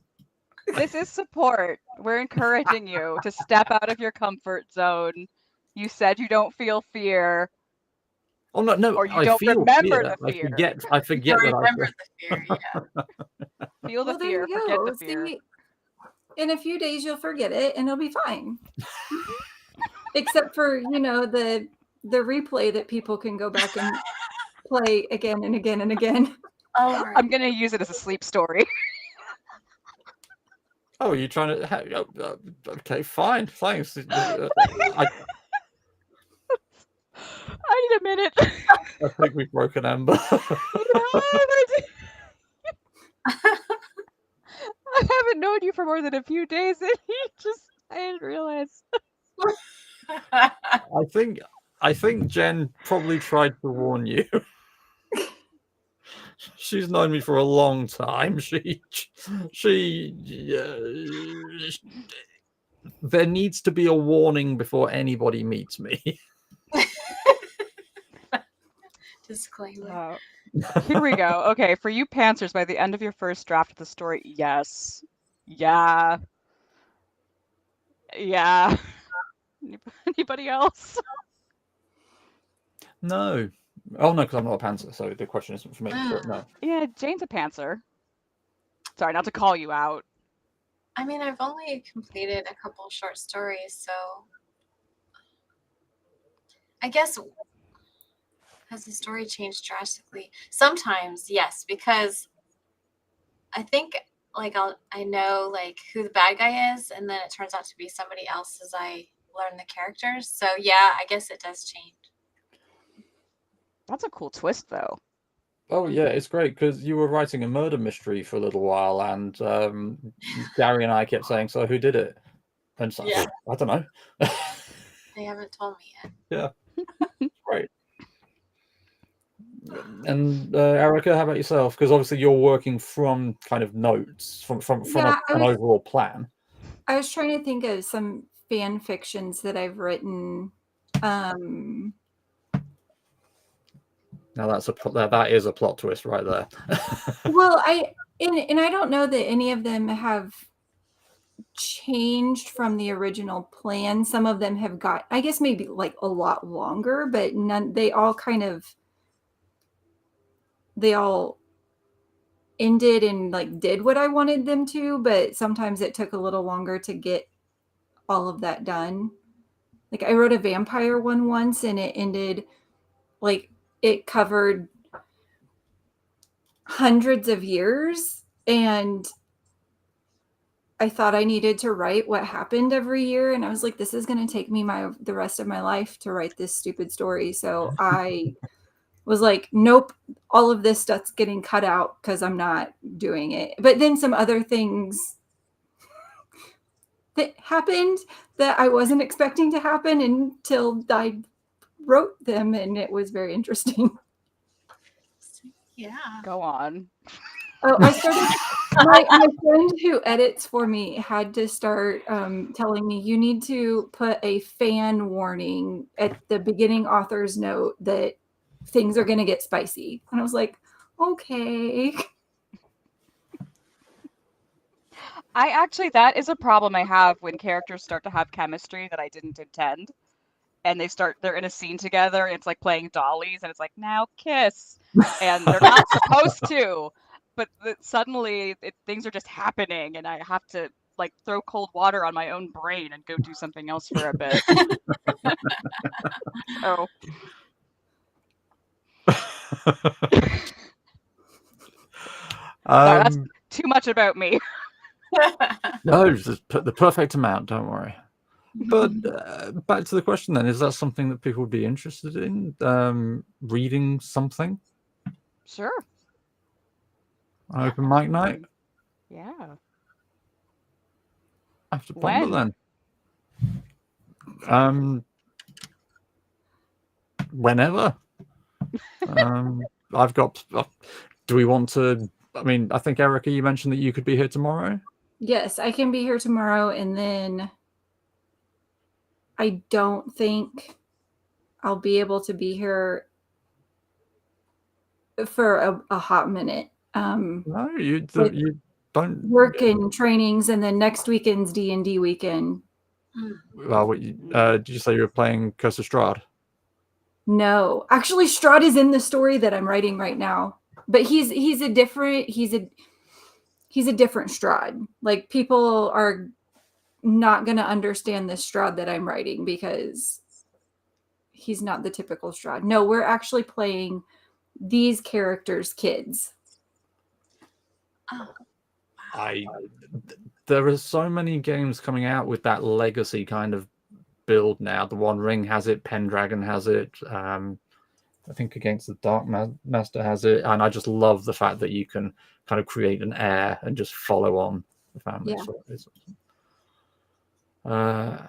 This is support. We're encouraging you to step out of your comfort zone. You said you don't feel fear. Oh no, or you I don't feel remember fear. the fear. I forget I that remember the fear. Yeah. Feel the Well, there fear, you forget go. the fear. See, in a few days you'll forget it and it'll be fine. Except for, the replay that people can go back and play again and again and again. Oh, right. I'm gonna use it as a sleep story. Oh, you're trying to? Okay, fine, thanks. I need a minute. I think we've broken Amber. I haven't known you for more than a few days, and I didn't realize. I think Jen probably tried to warn you. She's known me for a long time. There needs to be a warning before anybody meets me. Disclaimer. Here we go. Okay, for you pantsers, by the end of your first draft of the story, yes. Yeah. Yeah. Anybody else? No. Oh, no, because I'm not a pantser, so the question isn't for me. But no. Yeah, Jane's a pantser. Sorry, not to call you out. I mean, I've only completed a couple short stories, so I guess has the story changed drastically? Sometimes, yes, because I think I know who the bad guy is, and then it turns out to be somebody else as I learn the characters. So yeah, I guess it does change. That's a cool twist, though. Oh yeah, it's great because you were writing a murder mystery for a little while, and Gary and I kept saying, "So who did it?" And so Yeah. I don't know. They haven't told me yet. Yeah, great. And Erica, how about yourself? Because obviously you're working from kind of notes from an overall plan. I was trying to think of some fan fictions that I've written. Now that is a plot twist right there. Well, I don't know that any of them have changed from the original plan. Some of them have got, I guess, maybe a lot longer, but none. They all ended and did what I wanted them to, but sometimes it took a little longer to get all of that done. I wrote a vampire one once, and it ended it covered hundreds of years, and I thought I needed to write what happened every year, and I was like, this is going to take me the rest of my life to write this stupid story. So I was like, nope, all of this stuff's getting cut out because I'm not doing it. But then some other things that happened that I wasn't expecting to happen until I wrote them, and it was very interesting. Yeah. Go on. Oh, I started. My friend who edits for me had to start telling me, you need to put a fan warning at the beginning author's note that things are going to get spicy. And I was like, okay. That is a problem I have when characters start to have chemistry that I didn't intend. And they're in a scene together, and it's like playing dollies, and it's like, now kiss. And they're not supposed to. But suddenly things are just happening, and I have to like throw cold water on my own brain and go do something else for a bit. So that's too much about me. No, just put the perfect amount. Don't worry. But back to the question then: is that something that people would be interested in? Reading something? Sure. Open mic night? Yeah. I have to ponder When? then. Whenever. I've got. Do we want to? I mean, I think Erica, you mentioned that you could be here tomorrow. Yes, I can be here tomorrow, and then I don't think I'll be able to be here for a hot minute. No, you don't work and trainings, and then next weekend's D&D weekend. Well, did you say you were playing Curse of Strahd? No, actually, Strahd is in the story that I'm writing right now, but he's a different Strahd. Like, people are not going to understand this Strahd that I'm writing because he's not the typical Strahd. No, we're actually playing these characters' kids. Oh. There are so many games coming out with that legacy kind of build now. The One Ring has it, Pendragon has it. I think Against the Dark Master has it, and I just love the fact that you can kind of create an heir and just follow on the family. Yeah.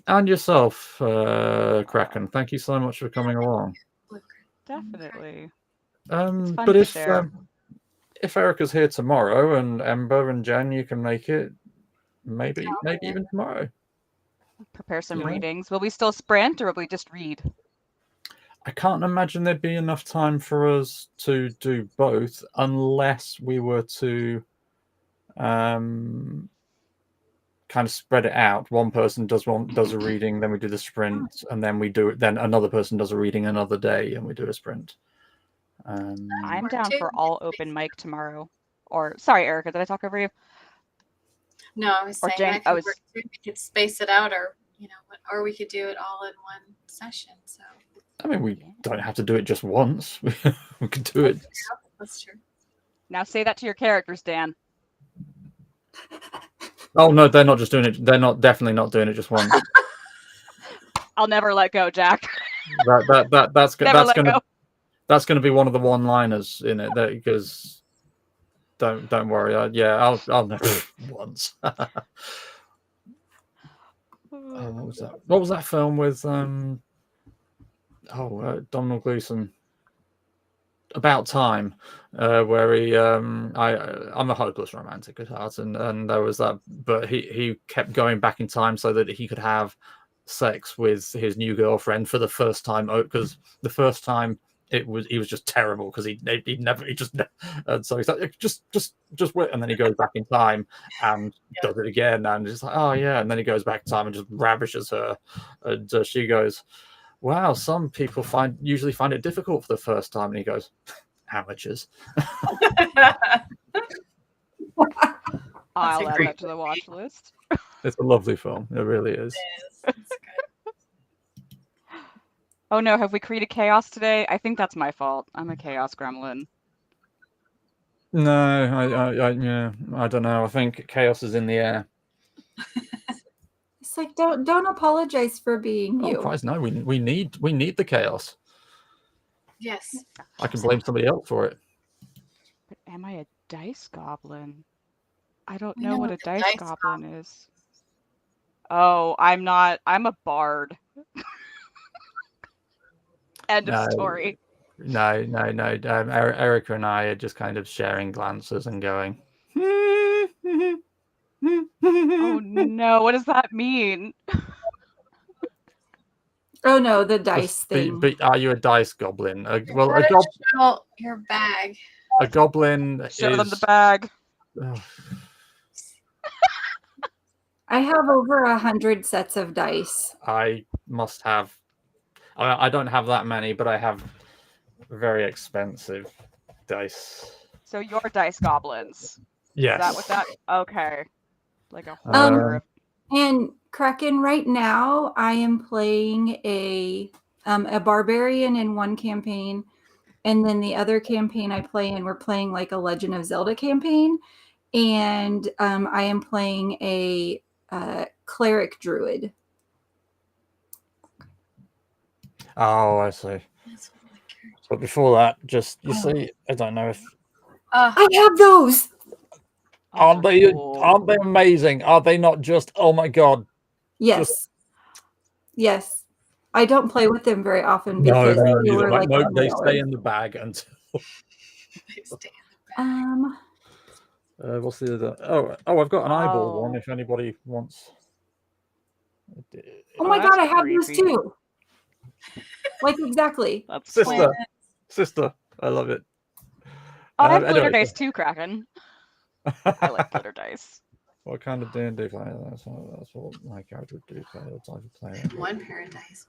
And yourself, Kraken. Thank you so much for coming along. Definitely. But if Erica's here tomorrow and Ember and Jen, you can make it. Maybe even tomorrow. Prepare some readings. Will we still sprint, or will we just read? I can't imagine there'd be enough time for us to do both, unless we were to kind of spread it out. One person does a reading, then we do the sprint, and then we do it. Then another person does a reading another day, and we do a sprint. I'm down for all open mic tomorrow. Or sorry, Erica, did I talk over you? No, I was saying we could space it out, or or we could do it all in one session. So I mean, we don't have to do it just once. We could do it. That's true. Now say that to your characters, Dan. Oh no, they're not just doing it. They're definitely not doing it just once. I'll never let go, Jack. That's gonna be one of the one-liners in it. Because don't worry. I'll never once. What was that? What was that film with Domhnall Gleeson? About Time, where he I'm a hopeless romantic at heart, and there was that, but he kept going back in time so that he could have sex with his new girlfriend for the first time, because the first time he was just terrible because and so he's like, just wait, and then he goes back in time and does it again, and just like, oh yeah, and then he goes back in time and just ravishes her, and she goes, wow, some people usually find it difficult for the first time, and he goes, amateurs. I'll add that to the watch list. It's a lovely film. It really is. It is. It's good. Oh no, have we created chaos today? I think that's my fault. I'm a chaos gremlin. No, yeah, I don't know. I think chaos is in the air. It's like don't apologize for being Oh you. Christ, no! We need the chaos. Yes. I can blame somebody else for it. But am I a dice goblin? I don't We know know what what a the dice dice goblin is. Oh, I'm not. I'm a bard. End of No, story. no. Erica and I are just kind of sharing glances and going. Oh no, what does that mean? Oh no, the dice thing. But are you a dice goblin? Well, Gotta show your bag. a goblin Show them the is. bag. I have over 100 sets of dice. I must have. I don't have that many, but I have very expensive dice. So you're dice goblins. Yes. Is that what that? Okay. Like a Um, hoarder. And Kraken, right now I am playing a barbarian in one campaign, and then the other campaign I play in, we're playing like a Legend of Zelda campaign, and I am playing a cleric druid. Oh, I see. That's what my character- But before that, just you see, I don't know if I have those. aren't they Cool. aren't they amazing? Are they not just oh my god? Yes, yes. I don't play with them very often No, because me they neither. were like No, they $100. stay in the bag until. They stay in the bag. What's the other? Oh, I've got an eyeball one. Oh. If anybody wants. Oh my that's god, I have those creepy. too. Like exactly. That's Sister, cool. sister, I love it. I have glitter Anyway, dice too, Kraken. I like glitter dice. What kind of D&D player? That's what my character would do. Play the type of player. One paradise.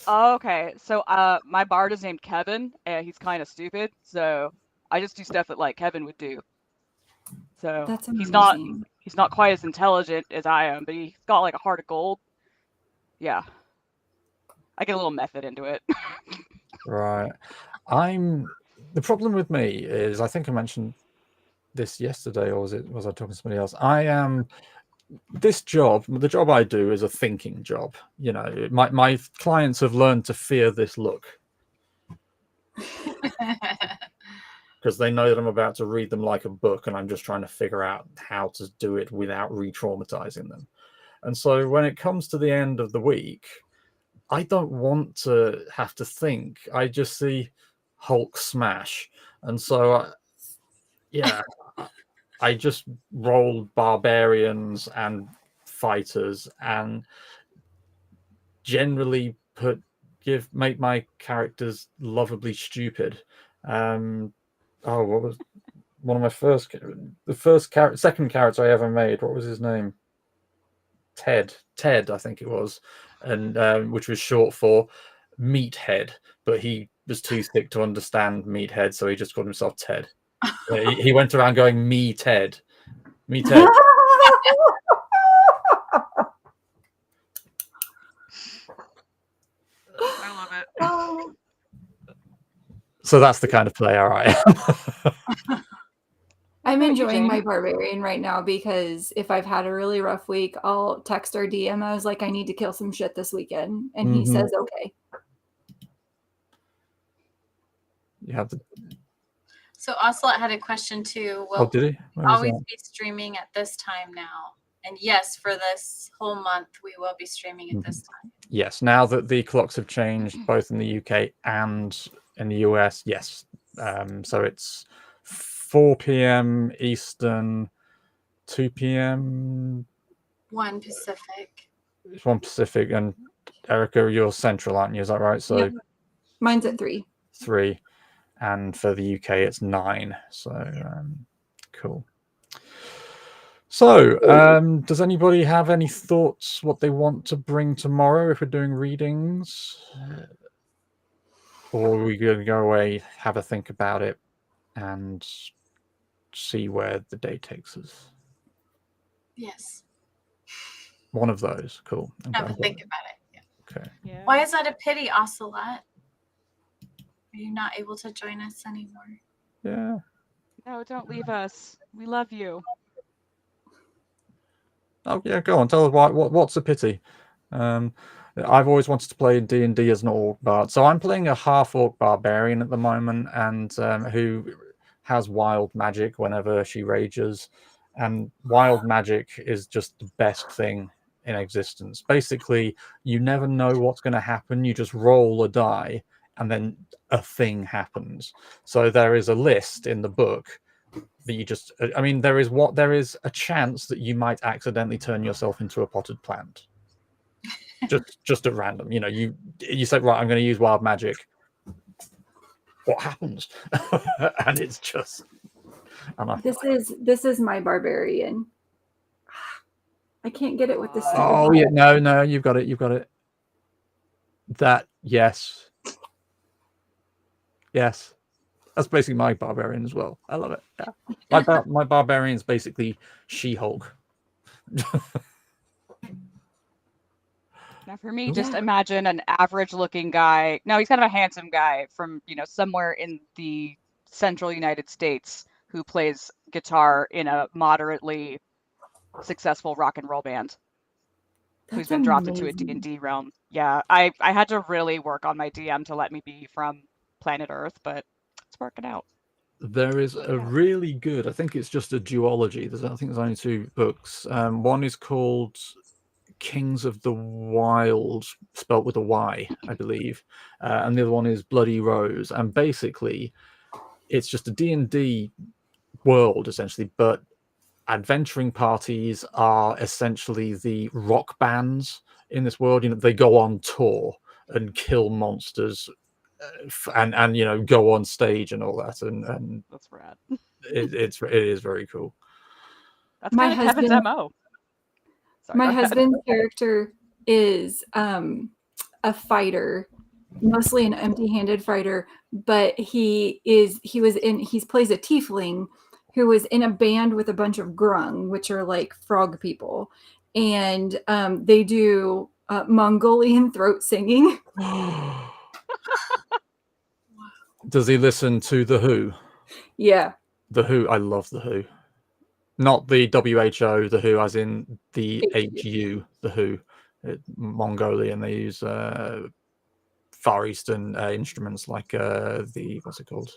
Okay, so my bard is named Kevin, and he's kind of stupid, so I just do stuff that like Kevin would do. So That's he's amazing. not quite as intelligent as I am, but he's got like a heart of gold. Yeah, I get a little method into it. Right. The problem with me is I think I mentioned this yesterday, or was I talking to somebody else? I am the job I do is a thinking job. You know, my clients have learned to fear this look because they know that I'm about to read them like a book, and I'm just trying to figure out how to do it without re-traumatizing them. And so when it comes to the end of the week, I don't want to have to think. I just see Hulk smash. And so, yeah, I just rolled barbarians and fighters and generally make my characters lovably stupid. What was one of my second character I ever made? What was his name? Ted, I think it was, and which was short for Meathead, but he was too thick to understand Meathead, so he just called himself Ted. He went around going, "Me Ted, me Ted." I love it. So that's the kind of player I am. I'm What about you, enjoying my Jane? barbarian right now because if I've had a really rough week, I'll text our DM. I was like, I need to kill some shit this weekend. And he says, okay. You have to. So Ocelot had a question too. Oh, Will did he? we Where was always that? be streaming at this time now? And yes, for this whole month, we will be streaming at this time. Yes. Now that the clocks have changed, both in the UK and in the US, yes. So it's 4 p.m. Eastern, 2 p.m. 1 Pacific. It's 1 Pacific, and Erica, you're Central, aren't you? Is that right? So Yep. Mine's at 3. 3, and for the UK it's 9. So cool. So does anybody have any thoughts what they want to bring tomorrow if we're doing readings, or are we going to go away, have a think about it, and see where the day takes us? Yes. One of those. Cool. Have to think about it. Yeah. Okay. Yeah. Why is that a pity, Ocelot? you not able to join us anymore? Yeah. No, don't leave us. We love you. Oh yeah, go on. Tell us why. What's the pity? I've always wanted to play D&D as an orc bard, so I'm playing a half orc barbarian at the moment, and who has wild magic whenever she rages, and wild magic is just the best thing in existence. Basically, you never know what's going to happen. You just roll a die, and then a thing happens. So there is a list in the book that you just, I mean, there is a chance that you might accidentally turn yourself into a potted plant, just at random. You know, you say, right, I'm going to use wild magic. What happens? And it's just, and I, This is my barbarian. I can't get it with this. oh yeah, no, you've got it. That, yes, that's basically my barbarian as well. I love it. Yeah. My barbarian's basically She-Hulk. Now, for me, just imagine an average-looking guy. No, he's kind of a handsome guy from, somewhere in the central United States who plays guitar in a moderately successful rock and roll band. Who's been dropped into a D&D realm. Yeah, I had to really work on my DM to let me be from planet Earth, but it's working out. There is a really good, I think it's just a duology. I think there's only 2 books. One is called Kings of the Wild, spelt with a Y, I believe. And the other one is Bloody Rose. And basically, it's just a D&D world, essentially, but adventuring parties are essentially the rock bands in this world. You know, they go on tour and kill monsters and go on stage and all that, and that's rad. It is very cool. That's my Kevin's MO. Sorry, my husband's character is a fighter, mostly an empty-handed fighter, but he plays a tiefling who was in a band with a bunch of grung, which are like frog people, and they do Mongolian throat singing. Does he listen to The Who? Yeah. The Who. I love The Who. Not the WHO, The Who, as in the HU, The Who. Mongolian. They use Far Eastern instruments like the, what's it called?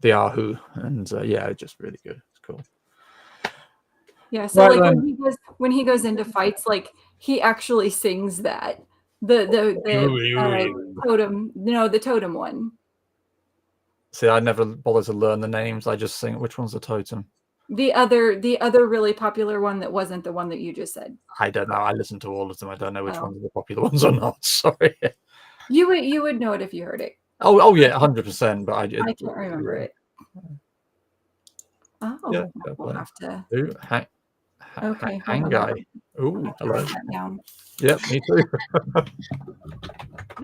The Ahu. And just really good. It's cool. Yeah, so right, like when he goes into fights, like he actually sings that. The totem, the totem one. See, I never bother to learn the names. I just sing. Which one's the totem? The other really popular one that wasn't the one that you just said. I don't know. I listen to all of them. I don't know which ones are the popular ones or not. Sorry. You would know it if you heard it. Oh yeah, 100%. But I can't remember it. Oh, yeah, we'll have to. Ooh, okay, hang guy. Ooh, hello. Down. Yep, me too. All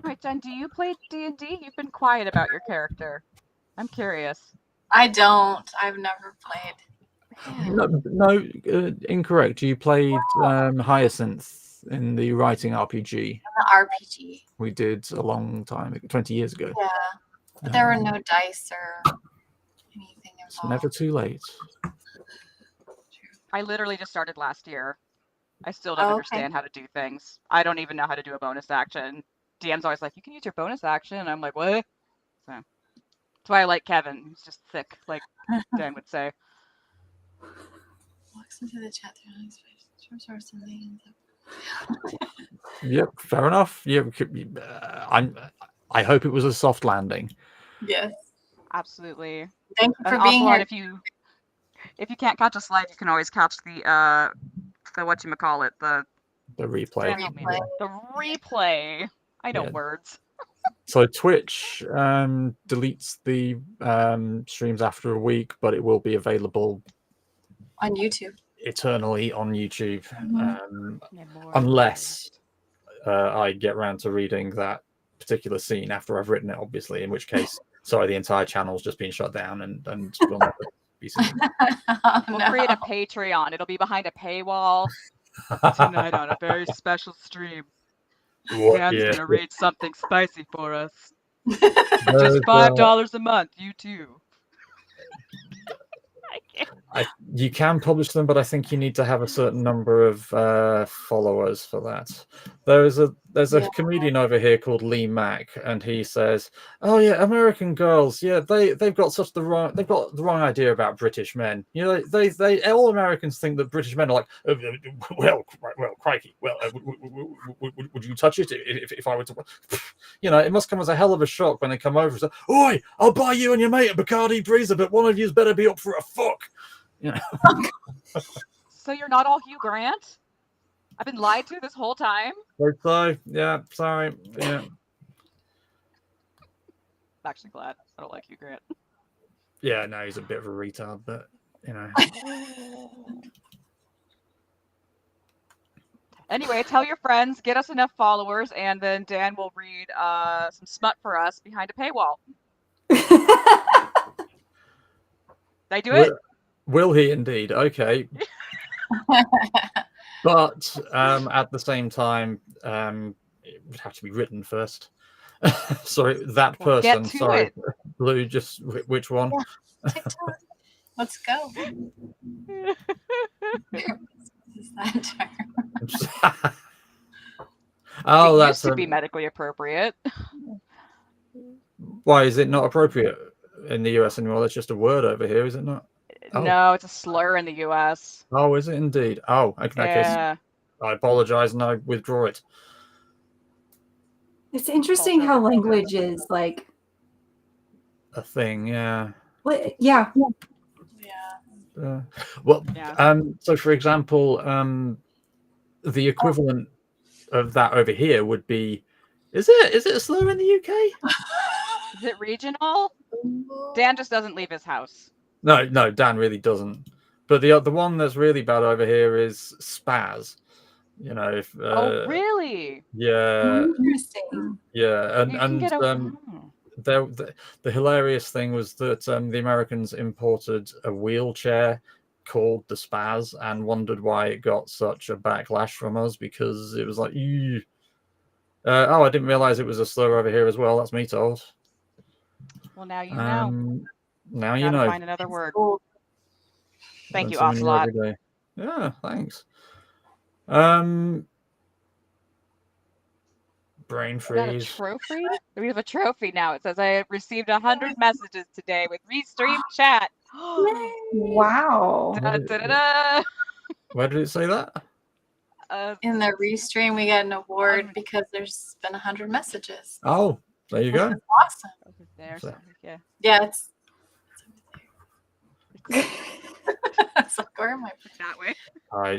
right, Jen, do you play D&D? You've been quiet about your character. I'm curious. I don't. I've never played. No, incorrect. You played Hyacinth in the writing RPG. In the RPG. We did a long time, 20 years ago. Yeah, but there were no dice or anything involved. It's never too late. I literally just started last year. I still don't understand how to do things. I don't even know how to do a bonus action. DM's always like, you can use your bonus action. And I'm like, what? So that's why I like Kevin. He's just thick, like Dan would say. Walks into the chat through Yep, fair enough. Yeah, I hope it was a soft landing. Yes, absolutely. Thank you for being here. If you can't catch a slide, you can always catch the whatchamacallit, the replay. The replay. I know words. So Twitch deletes the streams after a week, but it will be available on YouTube eternally on YouTube, unless I get around to reading that particular scene after I've written it, obviously, in which case, sorry, the entire channel's just been shut down and will never be seen. We'll create a Patreon. It'll be behind a paywall tonight on a very special stream. Dan's gonna read something spicy for us. Just $5 a month. You too. I can't. You can publish them, but I think you need to have a certain number of followers for that. There's a comedian over here called Lee Mack, and he says, "Oh yeah, American girls, yeah, they've got the wrong idea about British men. You know, they all Americans think that British men are like, well, crikey, well, would you touch it if I were to, you know, it must come as a hell of a shock when they come over and say, oi, I'll buy you and your mate a Bacardi Breezer, but one of you's better be up for a fuck." You know. So you're not all Hugh Grant? I've been lied to this whole time. So yeah, sorry, yeah. I'm actually glad. I don't like Hugh Grant. Yeah, no, he's a bit of a retard, but you know. Anyway, tell your friends, get us enough followers, and then Dan will read some smut for us behind a paywall. Did I do it? Will he indeed? Okay. But at the same time, it would have to be written first. Sorry, that Well, person. get to Sorry, it. Blue. Just which one? Yeah, TikTok. Let's go. Is that term? Oh, it that's used to be medically appropriate. Why is it not appropriate in the US anymore? That's just a word over here, is it not? Oh. No, it's a slur in the US. Oh, is it indeed? Oh, in that case, I apologize and I withdraw it. It's interesting how language is like a thing, yeah. Yeah. Well, so for example, the equivalent of that over here would be, is it a slur in the UK? Is it regional? Dan just doesn't leave his house. No, Dan really doesn't. But the one that's really bad over here is spaz. You know, if oh really? Yeah. Interesting. Yeah, and the hilarious thing was that the Americans imported a wheelchair called the Spaz and wondered why it got such a backlash from us, because it was like, oh, I didn't realize it was a slur over here as well. That's me told. Well, now you know. Now you know. Find another word. Thank you, Ocelot. Yeah, thanks. Brain freeze. Trophy? We have a trophy now. It says I received 100 messages today with Restream chat. Wow. Da, da, da, da. Where did it say that? In the Restream, we got an award because there's been 100 messages. Oh, there you go. Awesome. Over there, so, yeah. Yeah, it's like, where am I? That way.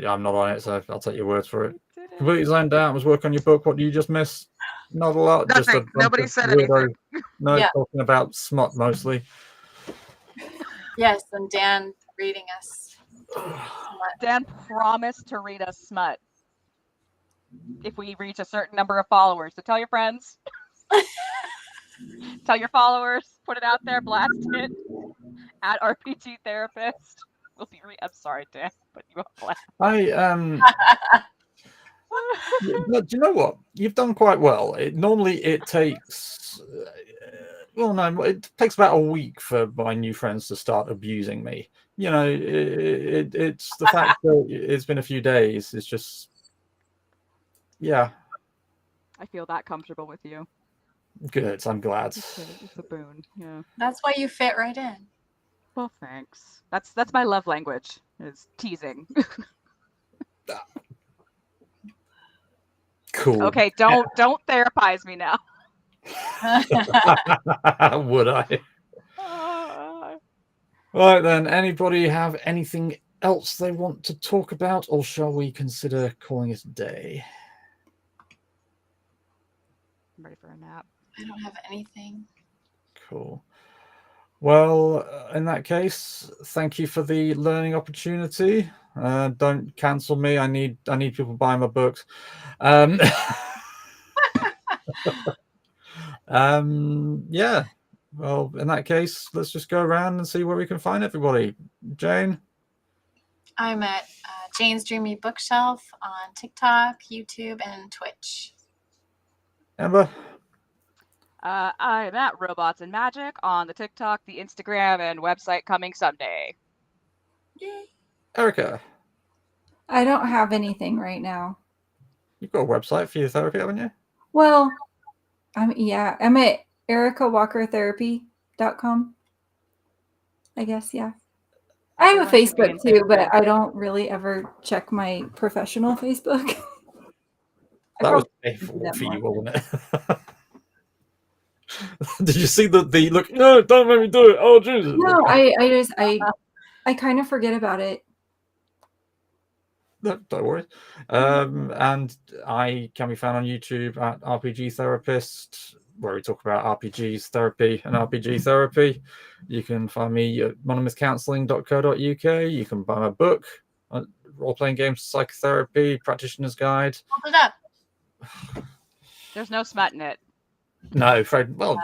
I'm not on it, so I'll take your words for it. Completely zoned out. Was working on your book. What did you just miss? Not a lot. Nothing. Nobody said anything. No, talking about smut mostly. Yes, and Dan reading us. Dan promised to read us smut if we reach a certain number of followers. So tell your friends. Tell your followers. Put it out there. Blast it. At RPG Therapist. We'll be I'm sorry, Dan, but you won't blast. But do you know what? You've done quite well. Normally it takes it takes about a week for my new friends to start abusing me. You know, it's the fact that it's been a few days. It's just, yeah. I feel that comfortable with you. Good. I'm glad. It's a boon. Yeah. That's why you fit right in. Well, thanks. That's my love language. Is teasing. Cool. Okay, don't therapize me now. Would I? Right then, anybody have anything else they want to talk about, or shall we consider calling it a day? I'm ready for a nap. I don't have anything. Cool. Well, in that case, thank you for the learning opportunity. Don't cancel me. I need people buying my books. Yeah. Well, in that case, let's just go around and see where we can find everybody. Jane? I'm at Jane's Dreamy Bookshelf on TikTok, YouTube, and Twitch. Amber? I'm at Robots and Magic on the TikTok, the Instagram, and website coming someday. Erica, I don't have anything right now. you've got a website for your therapy, haven't you? Well, I'm at ericawalkertherapy.com. I guess, yeah. I have a Everyone should be in Facebook too, but therapy. I don't really ever check my professional Facebook. That was probably should do painful that for more. you, wasn't it? Did you see the look? No, don't make me do it. Oh, Jesus. No, I kind of forget about it. No, don't worry. And I can be found on YouTube at RPG Therapist, where we talk about RPGs therapy and RPG therapy. You can find me at anonymouscounselling.co.uk. You can buy my book, Role-Playing Games Psychotherapy, Practitioner's Guide. Hold it up. There's no smut in it. No, Fred, well,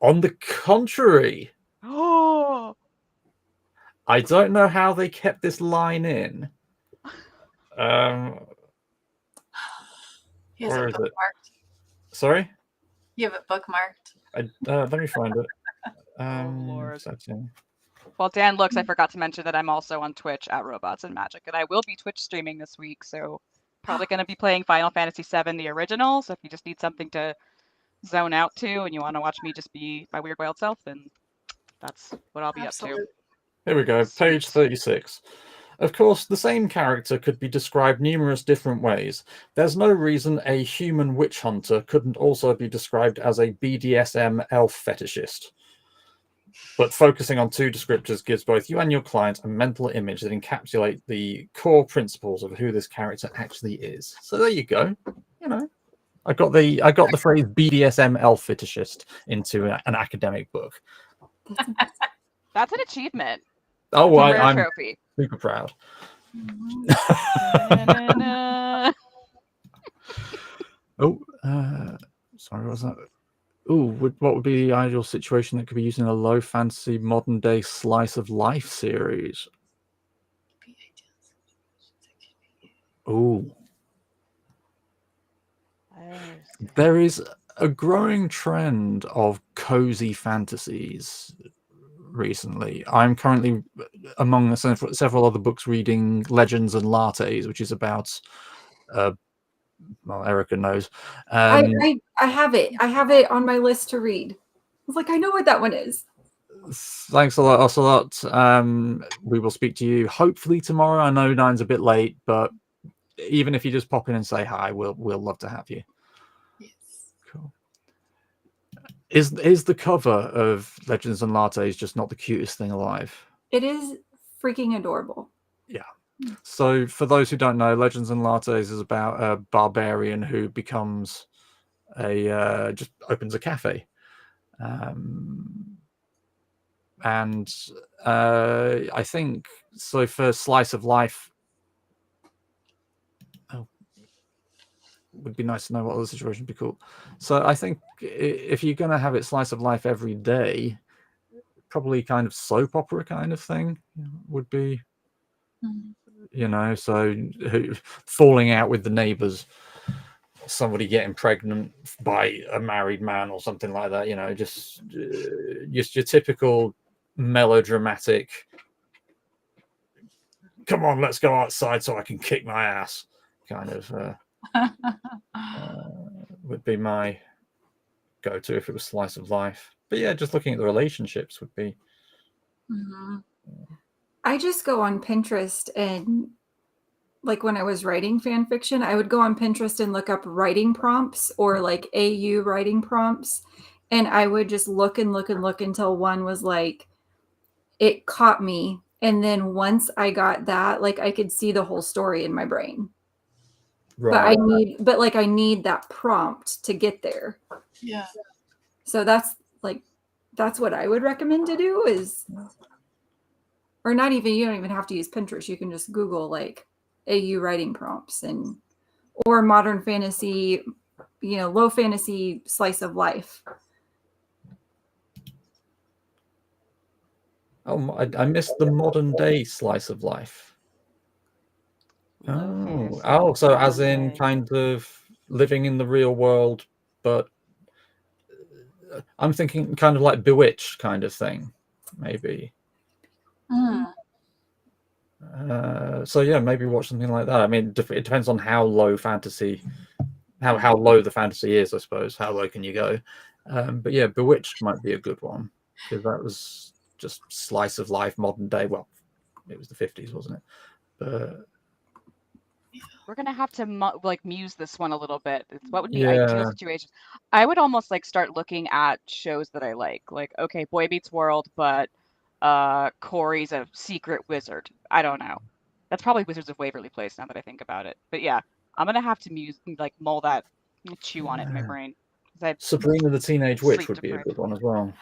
on the contrary, Oh, I don't know how they kept this line in. He has Where it is it? bookmarked. Sorry? You have it bookmarked. Let me find it. Lord. Section. While Dan looks, I forgot to mention that I'm also on Twitch at Robots and Magic, and I will be Twitch streaming this week, so probably going to be playing Final Fantasy VII, the original, so if you just need something to zone out to and you want to watch me just be my weird wild self, then that's what I'll be Absolutely. up to. Here we go, page Sweet. 36. Of course, the same character could be described numerous different ways. There's no reason a human witch hunter couldn't also be described as a BDSM elf fetishist. But focusing on two descriptors gives both you and your client a mental image that encapsulate the core principles of who this character actually is. So there you go. You know, I got the phrase BDSM elf fetishist into an academic book. That's an achievement. Oh, That's a rare I'm trophy. super proud. Da-na-na-na. Oh, sorry, what was that? Oh, what would be the ideal situation that could be used in a low fantasy modern day slice of life series? Oh, there is a growing trend of cozy fantasies recently. I'm currently, among several other books, reading Legends and Lattes, which is about well, Erica knows. I have it. I have it on my list to read. I was like, I know what that one is. Thanks a lot, Ocelot. We will speak to you hopefully tomorrow. I know 9's a bit late, but even if you just pop in and say hi, we'll love to have you. Yes. Cool. Is the cover of Legends and Lattes just not the cutest thing alive? It is freaking adorable. Yeah. So for those who don't know, Legends and Lattes is about a barbarian who becomes just opens a cafe. And I think so for Slice of Life, would be nice to know what other situation would be cool. So I think if you're going to have it Slice of Life every day, probably kind of soap opera kind of thing would be, you know, so falling out with the neighbors, somebody getting pregnant by a married man or something like that, you know, just your typical melodramatic, come on, let's go outside so I can kick my ass kind of would be my go-to if it was Slice of Life. But yeah, just looking at the relationships would be. I just go on Pinterest and, like, when I was writing fan fiction, I would go on Pinterest and look up writing prompts or like AU writing prompts, and I would just look and look and look until one was like, it caught me. And then once I got that, like, I could see the whole story in my brain. Right. But I need that prompt to get there. Yeah. So that's what I would recommend to do is, or not even, you don't even have to use Pinterest. You can just Google like AU writing prompts or modern fantasy, low fantasy slice of life. Oh, I missed the modern day Slice of Life. So as in kind of living in the real world, but I'm thinking kind of like Bewitched kind of thing, maybe. Mm. So yeah, maybe watch something like that. I mean, it depends on how low fantasy, how low the fantasy is, I suppose. How low can you go? But yeah, Bewitched might be a good one because that was just slice of life, modern day. Well, it was the 50s, wasn't it? But We're gonna have to like muse this one a little bit. What would be ideal yeah, situation? I would almost like start looking at shows that I like. Like, okay, Boy Meets World, but Corey's a secret wizard. I don't know. That's probably Wizards of Waverly Place now that I think about it. But yeah, I'm gonna have to like mull that, chew on it in my yeah. brain. 'Cause Sabrina the Teenage I'm Witch sleep would be a deprived. good one as well.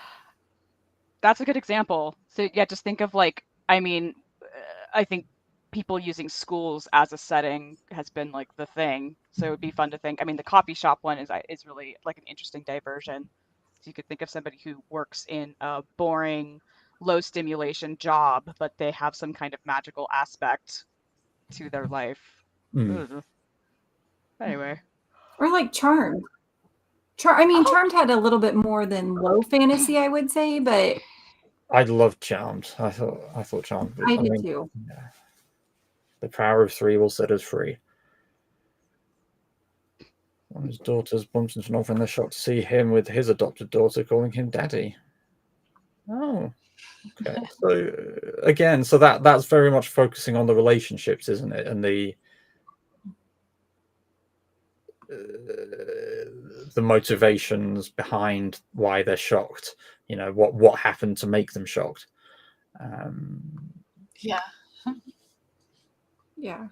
That's a good example. So yeah, just think of like, I mean, I think people using schools as a setting has been like the thing. So it would be fun to think. I mean, the coffee shop one is really like an interesting diversion. So you could think of somebody who works in a boring, low stimulation job, but they have some kind of magical aspect to their life. Mm. Ugh. Anyway. Or like Charmed. I mean, Oh, Charmed had a little bit more than low fantasy, I would say, but I loved Charmed. I thought Charmed was. I I did mean, too. yeah. The power of three will set us free. One of his daughters bumps into an old friend. They're shocked to see him with his adopted daughter calling him daddy. Oh, okay. So again, so that's very much focusing on the relationships, isn't it? And the motivations behind why they're shocked. You know, what happened to make them shocked. Yeah. Yeah.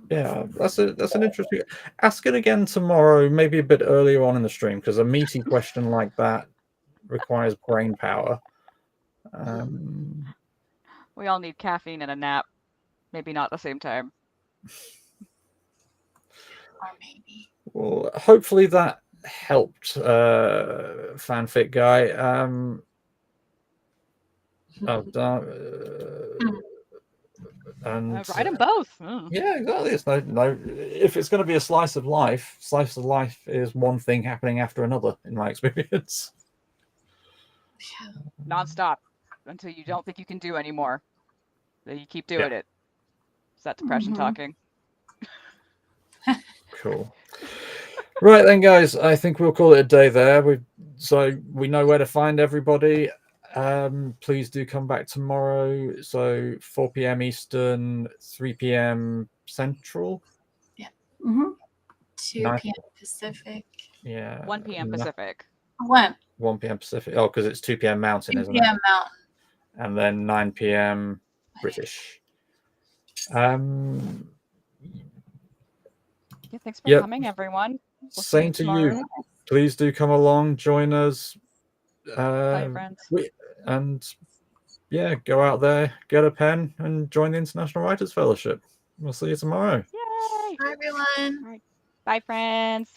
Yeah, that's an interesting. Ask it again tomorrow, maybe a bit earlier on in the stream, because a meaty question like that requires brain power. we all need caffeine and a nap. Maybe not at the same time. Or maybe. Well, hopefully that helped, fanfic guy. And Write them both. yeah, exactly. It's no. If it's going to be a slice of life is one thing happening after another, in my experience. Yeah. Non-stop until you don't think you can do anymore. Then you keep doing it. Is that depression talking? Cool. Right then, guys. I think we'll call it a day there. So we know where to find everybody. Please do come back tomorrow. So 4 p.m. Eastern, 3 p.m. Central. Yeah. 2 Nice. p.m. Pacific. Yeah. 1 p.m. Pacific. 1 p.m. Pacific. Oh, because it's 2 p.m. Mountain, 2 isn't it? p.m. Mountain. And then 9 p.m. British. Yeah, thanks for coming, everyone. We'll see you Same to tomorrow. you. Please do come along, join us. Bye, friends. And yeah, go out there, get a pen, and join the International Writers Fellowship. We'll see you tomorrow. Yay! Bye, everyone. All right. Bye, friends.